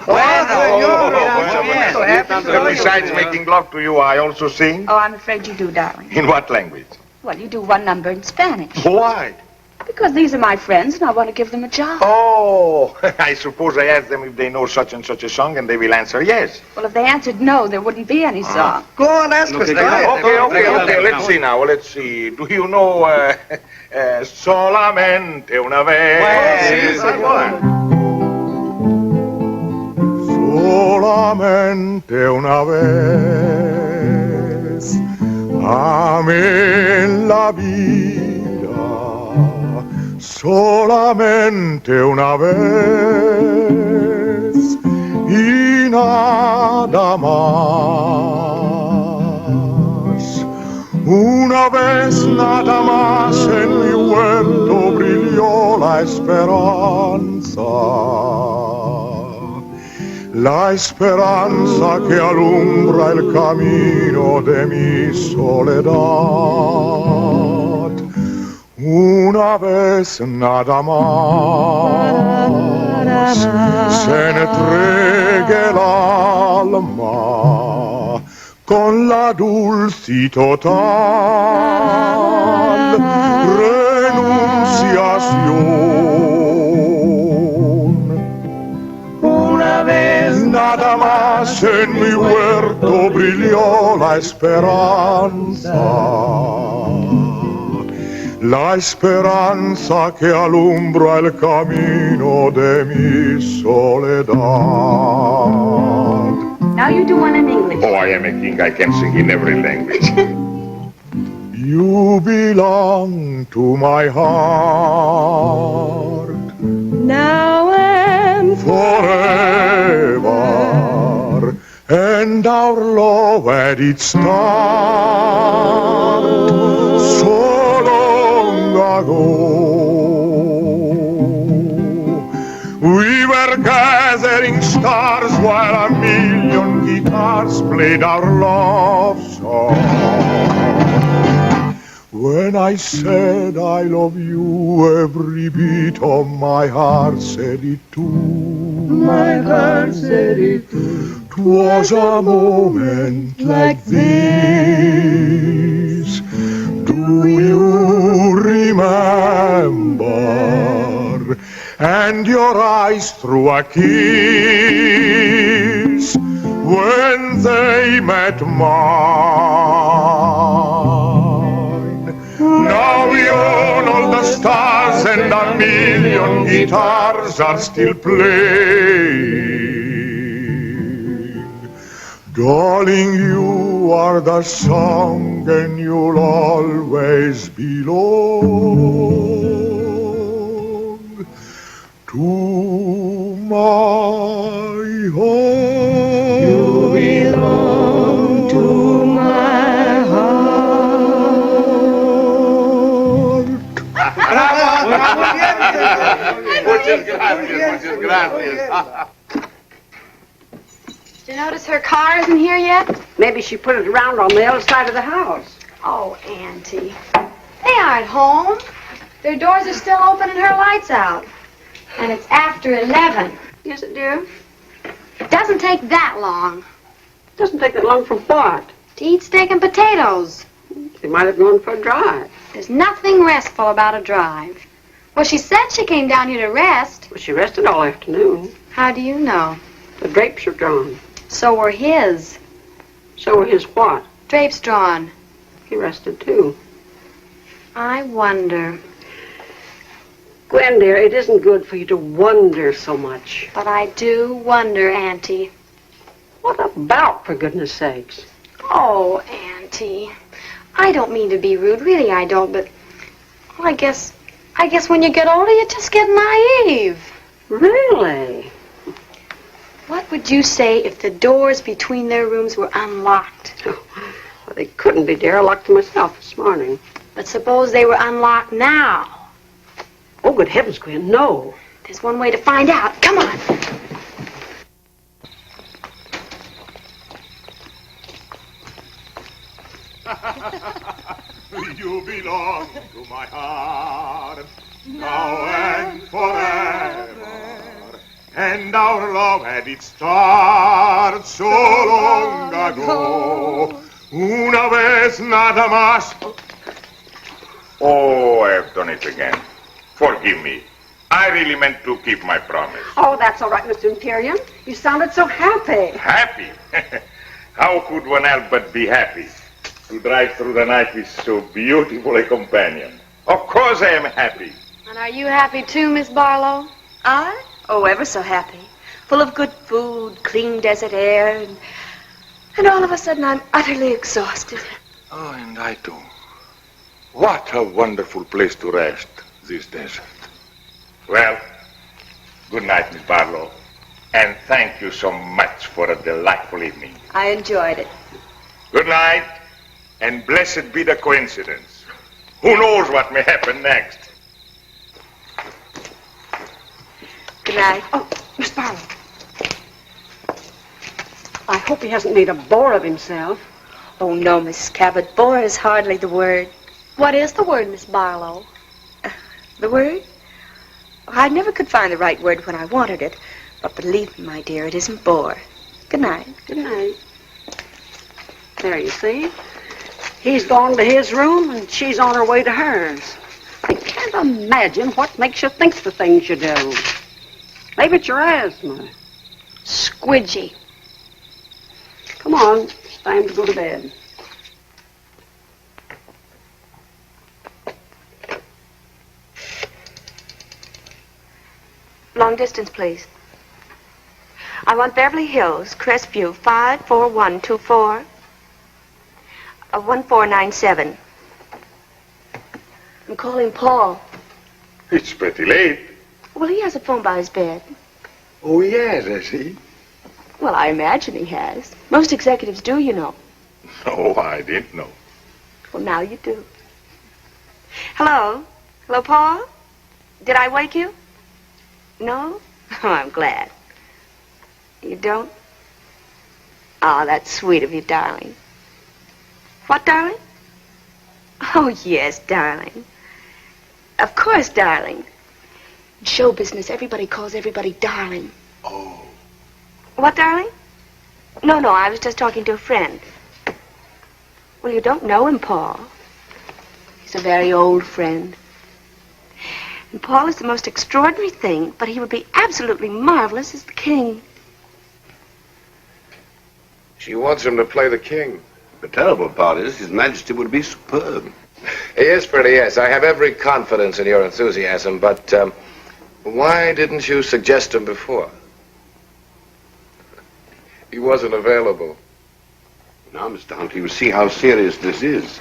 Besides making love to you, I also sing. Oh, I'm afraid you do, darling. In what language? Well, you do one number in Spanish. Why? Because these are my friends, and I want to give them a job. Oh, I suppose I asked them if they know such and such a song, and they will answer yes. Well, if they answered no, there wouldn't be any song. Go on, ask us. Okay. Let's see now. Let's see. Do you know Solamente una vez? Solamente una vez amé la vida, solamente una vez y nada más. Una vez nada más en mi huerto brilló la esperanza. la esperanza que alumbra el camino de mi soledad. Una vez nada más se entregue el alma con la dulce total renunciación. Una vez nada más en mi huerto brilló la esperanza que alumbra el camino de mi soledad. Now you do one in English. Oh, I am a king. I can sing in every language. You belong to my heart now and forever, and our love had its start so long ago. We were gathering stars while a million guitars played our love song. When I said I love you, every beat of my heart said it too. My heart said it too. 'Twas a moment like this. Do you remember? And your eyes threw a kiss when they met mine. Now we own all the stars and a million guitars are still playing. Darling, you are the song and you'll always belong to my heart. You belong to my heart. Muchas gracias. Did you notice her car isn't here yet? Maybe she put it around on the other side of the house. Oh, Auntie. They aren't home. Their doors are still open and her light's out. And it's after 11. Yes, it dear. It doesn't take that long. Doesn't take that long for what? To eat steak and potatoes. They might have gone for a drive. There's nothing restful about a drive. Well, she said she came down here to rest. Well, she rested all afternoon. How do you know? The drapes are drawn. So were his. So were his what? Drapes drawn. He rested too. I wonder. Gwen, dear, it isn't good for you to wonder so much. But I do wonder, Auntie. What about, for goodness sakes? Oh, Auntie. I don't mean to be rude. Really, I don't, but... Well, I guess when you get older, you just get naive. Really? What would you say if the doors between their rooms were unlocked? Oh, well, they couldn't be, dear. I locked them myself this morning. But suppose they were unlocked now. Oh, good heavens, Gwen, no. There's one way to find out. Come on. You belong to my heart, now and forever. And our love had its start so long ago. Una vez nada más. Oh, I've done it again. Forgive me. I really meant to keep my promise. Oh, that's all right, Mr. Imperium. You sounded so happy. Happy? How could one help but be happy? To drive through the night with so beautiful a companion. Of course I am happy. And are you happy too, Miss Barlow? I? Oh, ever so happy. Full of good food, clean desert air, and all of a sudden I'm utterly exhausted. Oh, and I too. What a wonderful place to rest, this desert. Well, good night, Miss Barlow. And thank you so much for a delightful evening. I enjoyed it. Good night, and blessed be the coincidence. Who knows what may happen next? Good night. Oh, Miss Barlow. I hope he hasn't made a bore of himself. Oh, no, Mrs. Cabot. Bore is hardly the word. What is the word, Miss Barlow? The word? I never could find the right word when I wanted it. But believe me, my dear, it isn't bore. Good night. Good night. There, you see. He's gone to his room, and she's on her way to hers. I can't imagine what makes you think the things you do. Maybe it's your asthma. Squidgy. Come on, it's time to go to bed. Long distance, please. I want Beverly Hills, Crestview, 54124, 1497. I'm calling Paul. It's pretty late. Well, he has a phone by his bed. Oh, yes, has he? Well, I imagine he has. Most executives do, you know. No, I didn't know. Well, now you do. Hello? Hello, Paul? Did I wake you? No? Oh, I'm glad. You don't? Oh, that's sweet of you, darling. What, darling? Oh, yes, darling. Of course, darling. In show business, everybody calls everybody darling. Oh. What, darling? No, I was just talking to a friend. Well, you don't know him, Paul. He's a very old friend. And Paul is the most extraordinary thing, but he would be absolutely marvelous as the king. She wants him to play the king. The terrible part is His Majesty would be superb. He is pretty, yes. I have every confidence in your enthusiasm, but why didn't you suggest him before? He wasn't available. Now, Mr. Hunt, you see how serious this is.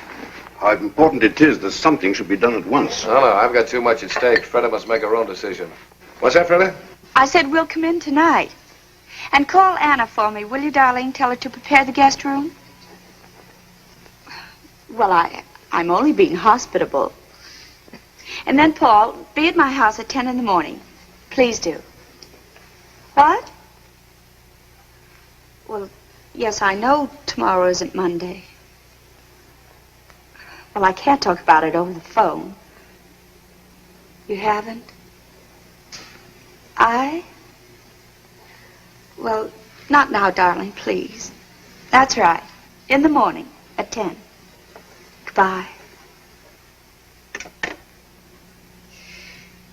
How important it is that something should be done at once. No, I've got too much at stake. Freda must make her own decision. What's that, Freda? I said we'll come in tonight. And call Anna for me, will you, darling? Tell her to prepare the guest room. Well, I'm only being hospitable. And then, Paul, be at my house at 10 in the morning. Please do. What? Well, yes, I know tomorrow isn't Monday. Well, I can't talk about it over the phone. You haven't? Well, not now, darling, please. That's right. In the morning at 10. Goodbye.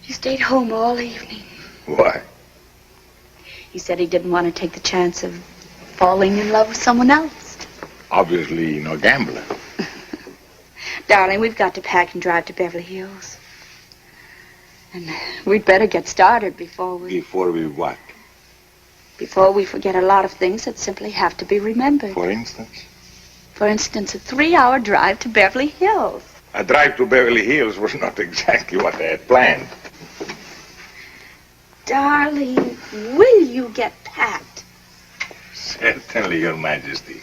He stayed home all evening. Why? He said he didn't want to take the chance of falling in love with someone else. Obviously, no gambler. Darling, we've got to pack and drive to Beverly Hills. And we'd better get started before we... Before we what? Before we forget a lot of things that simply have to be remembered. For instance? For instance, a 3-hour drive to Beverly Hills. A drive to Beverly Hills was not exactly what I had planned. Darling, will you get packed? Certainly, Your Majesty.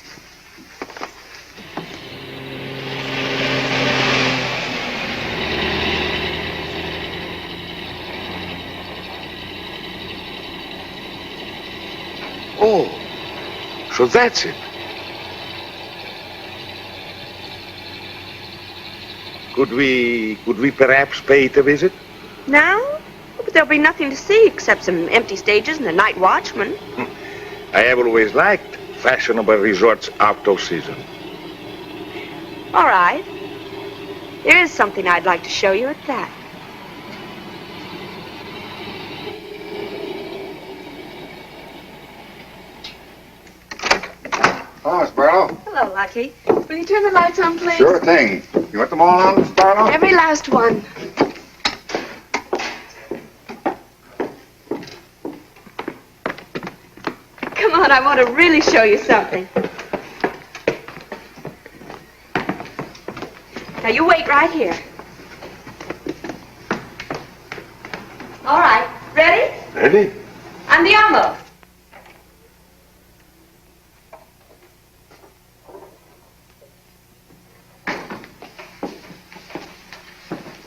Oh, so that's it. Could we perhaps pay it a visit? Now? But there'll be nothing to see except some empty stages and a night watchman. I have always liked fashionable resorts out of season. All right. There is something I'd like to show you at that. Oh, Miss Barlow. Hello, Lucky. Will you turn the lights on, please? Sure thing. You want them all on, Miss Barlow? Every last one. Come on, I want to really show you something. Now, you wait right here. All right. Ready? Ready? Andiamo.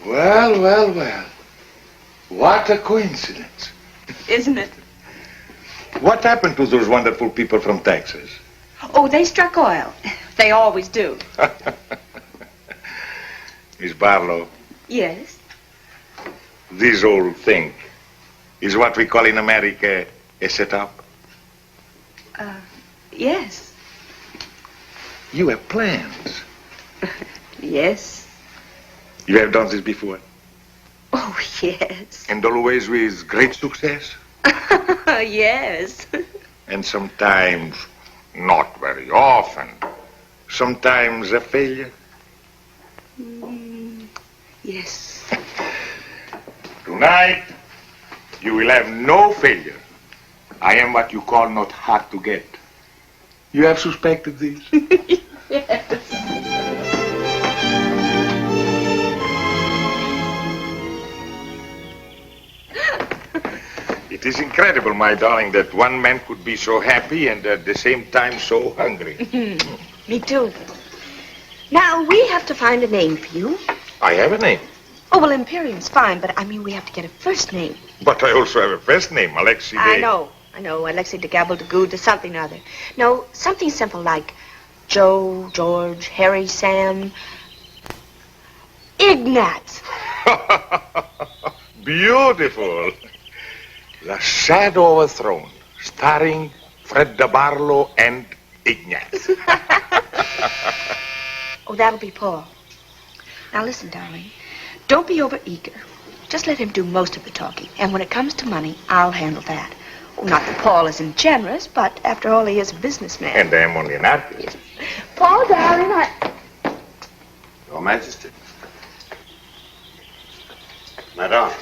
Well. What a coincidence. Isn't it? What What happened to those wonderful people from Texas? Oh, they struck oil. They always do. Miss Barlow, Yes. this whole thing is what we call in America a setup. Yes. You have plans. Yes. You have done this before. Oh, yes. And always with great success. Yes. And sometimes not very often. Sometimes a failure. Yes. Tonight, you will have no failure. I am what you call not hard to get. You have suspected this? Yes. It is incredible, my darling, that one man could be so happy and at the same time so hungry. Me too. Now, we have to find a name for you. I have a name, Oh, well, Imperium's fine, but I mean, we have to get a first name. but I also have a first name, Alexei. I know, Alexei de Gabble de Good, to something or other. No, something simple like Joe, George, Harry, Sam, Ignat. Beautiful. The Shadow of a Throne, starring Fred de Barlow and Ignat. Oh, that'll be Paul. Now, listen, darling. Don't be over eager. Just let him do most of the talking. And when it comes to money, I'll handle that. Oh, not that Paul isn't generous, but after all, he is a businessman. And I am only an artist. Paul, darling, Your Majesty. Madame.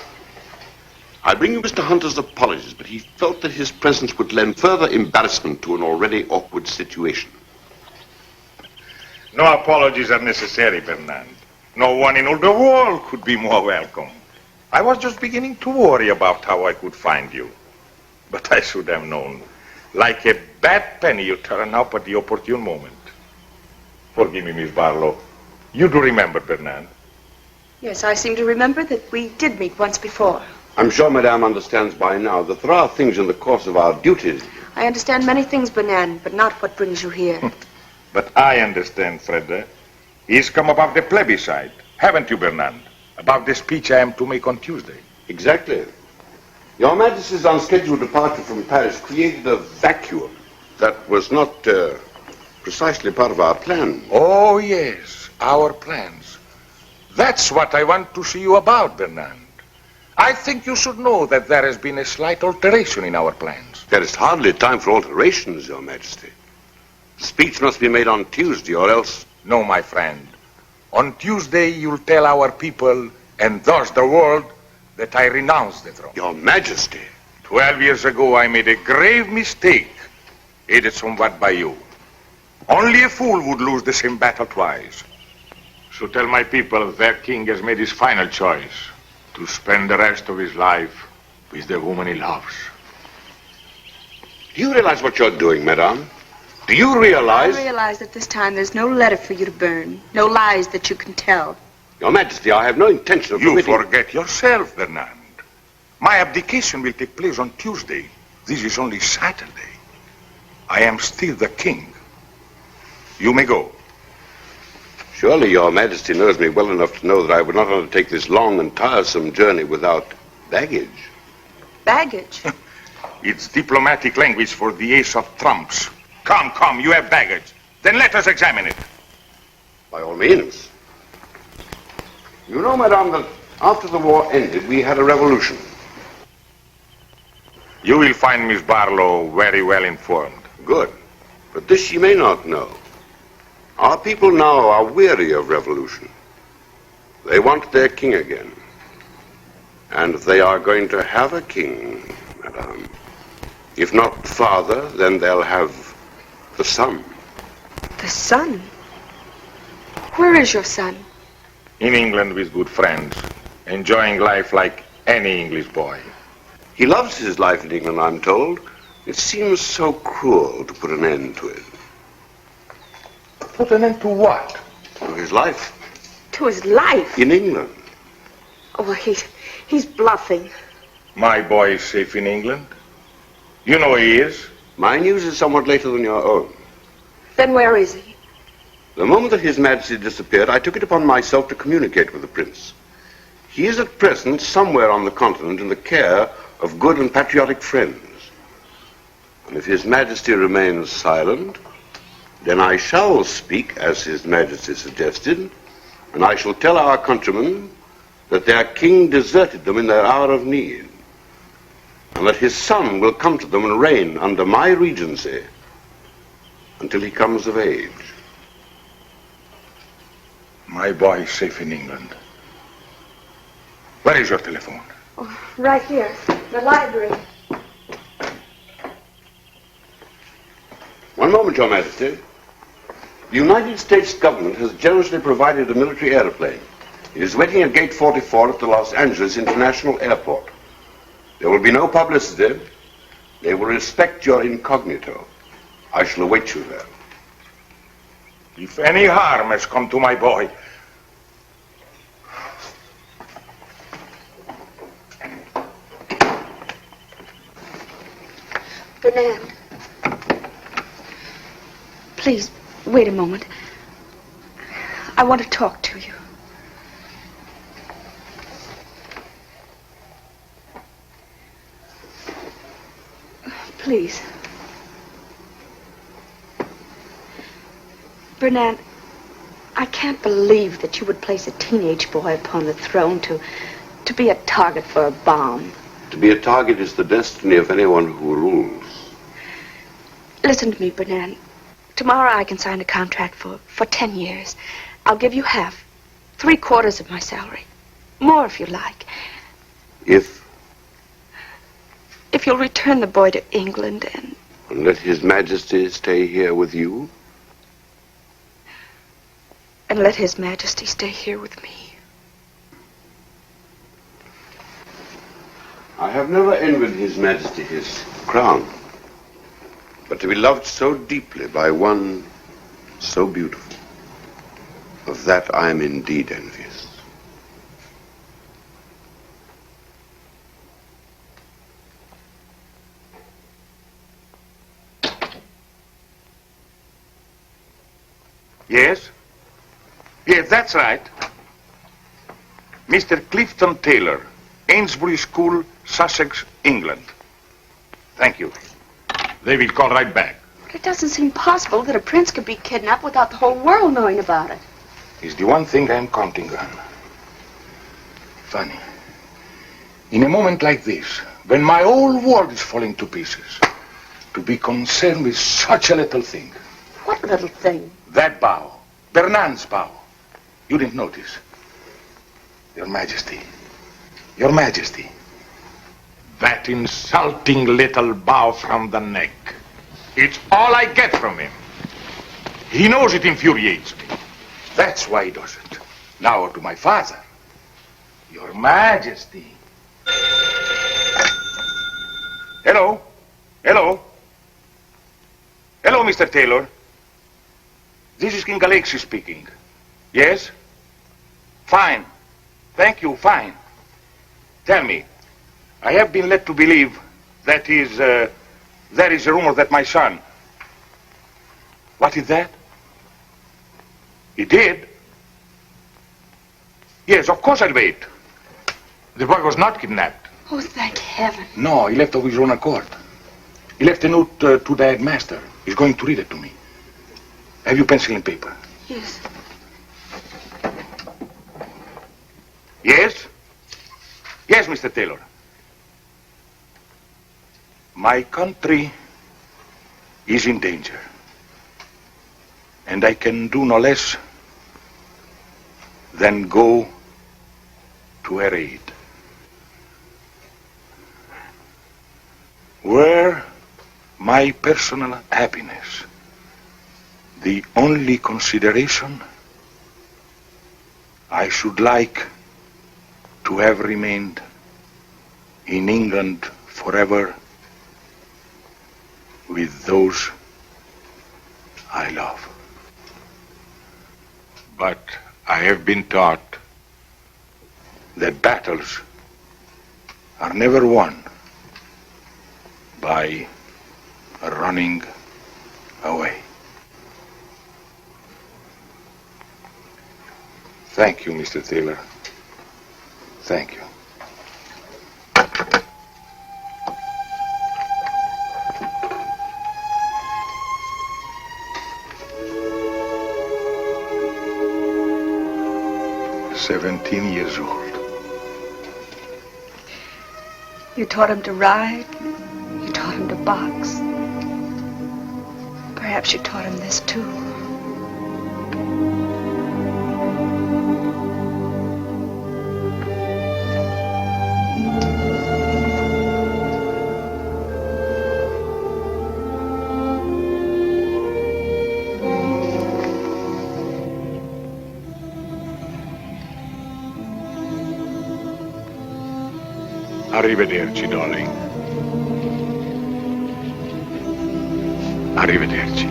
I bring you Mr. Hunter's apologies, but he felt that his presence would lend further embarrassment to an already awkward situation. No apologies are necessary, Bernard. No one in all the world could be more welcome. I was just beginning to worry about how I could find you. But I should have known. Like a bad penny, you turn up at the opportune moment. Forgive me, Miss Barlow. You do remember, Bernard? Yes, I seem to remember that we did meet once before. I'm sure Madame understands by now that there are things in the course of our duties. I understand many things, Bernard, but not what brings you here. But I understand, Freda. He's come about the plebiscite, haven't you, Bernard? About the speech I am to make on Tuesday. Exactly. Your Majesty's unscheduled departure from Paris created a vacuum that was not precisely part of our plan. Oh, yes, our plans. That's what I want to see you about, Bernard. I think you should know that there has been a slight alteration in our plans. There is hardly time for alterations, Your Majesty. The speech must be made on Tuesday, or else... No, my friend. On Tuesday, you'll tell our people, and thus the world, that I renounce the throne. Your Majesty. 12 years ago, I made a grave mistake, aided somewhat by you. Only a fool would lose the same battle twice. So tell my people their king has made his final choice, to spend the rest of his life with the woman he loves. Do you realize what you're doing, Madame? Do you realize... I realize that this time there's no letter for you to burn, no lies that you can tell. Your Majesty, I have no intention of You committing... forget yourself, Bernard. My abdication will take place on Tuesday. This is only Saturday. I am still the king. You may go. Surely Your Majesty knows me well enough to know that I would not undertake this long and tiresome journey without baggage. Baggage? It's diplomatic language for the ace of trumps. Come, you have baggage. Then let us examine it. By all means. You know, Madame, that after the war ended, we had a revolution. You will find Miss Barlow very well informed. Good. But this she may not know. Our people now are weary of revolution. They want their king again. And they are going to have a king, Madame. If not father, then they'll have the son. The son? Where is your son? In England with good friends, enjoying life like any English boy. He loves his life in England, I'm told. It seems so cruel to put an end to it. Put an end to what? To his life. To his life? In England. Oh, he's bluffing. My boy is safe in England. You know where he is? My news is somewhat later than your own. Then where is he? The moment that His Majesty disappeared, I took it upon myself to communicate with the Prince. He is at present somewhere on the continent in the care of good and patriotic friends. And if His Majesty remains silent, then I shall speak as His Majesty suggested, and I shall tell our countrymen that their king deserted them in their hour of need, and that his son will come to them and reign under my regency until he comes of age. My boy is safe in England. Where is your telephone? Oh, right here, the library. One moment, Your Majesty. The United States government has generously provided a military airplane. It is waiting at Gate 44 at the Los Angeles International Airport. There will be no publicity. They will respect your incognito. I shall await you there. If any harm has come to my boy, Fernand, please, wait a moment. I want to talk to you. Please. Bernard, I can't believe that you would place a teenage boy upon the throne to be a target for a bomb. To be a target is the destiny of anyone who rules. Listen to me, Bernard. Tomorrow I can sign a contract for 10 years. I'll give you half, 3/4 of my salary. More if you like. If you'll return the boy to England and let His Majesty stay here with you? And let His Majesty stay here with me. I have never envied His Majesty his crown. But to be loved so deeply by one so beautiful, of that I am indeed envious. Yes? Yes, that's right. Mr. Clifton Taylor, Ainsbury School, Sussex, England. Thank you. They will call right back. But it doesn't seem possible that a prince could be kidnapped without the whole world knowing about it. It's the one thing I'm counting on. Funny. In a moment like this, when my whole world is falling to pieces, to be concerned with such a little thing. What little thing? That bow. Bernard's bow. You didn't notice. Your Majesty. Your Majesty. That insulting little bow from the neck. It's all I get from him. He knows it infuriates me. That's why he does it. Now to my father. Your Majesty. Hello? Hello? Hello, Mr. Taylor. This is King Alexis speaking. Yes? Fine. Thank you, fine. Tell me, I have been led to believe there is a rumor that my son... What is that? He did? Yes, of course I'll wait. The boy was not kidnapped. Oh, thank heaven. No, he left of his own accord. He left a note to the headmaster. He's going to read it to me. Have you pencil and paper? Yes. Yes? Yes, Mr. Taylor. My country is in danger. And I can do no less than go to her aid. Were my personal happiness the only consideration, I should like to have remained in England forever with those I love. But I have been taught that battles are never won by are running away. Thank you, Mr. Taylor. Thank you. "17 years old. You taught him to ride. You taught him to box. Perhaps you taught him this, too. Arrivederci, darling. Arrivederci.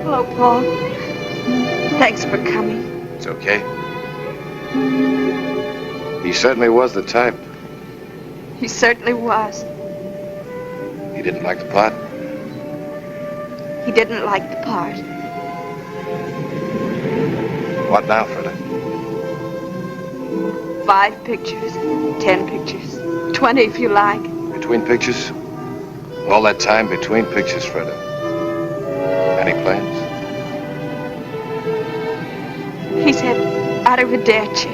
Hello, Paul. Thanks for coming. It's okay. He certainly was the type. He certainly was. He didn't like the part. He didn't like the part. What now, Freda? 5 pictures, 10 pictures, 20 if you like. Between pictures? All that time between pictures, Freda. Any plans? He said, arrivederci.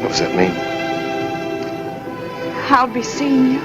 What does that mean? I'll be seeing you.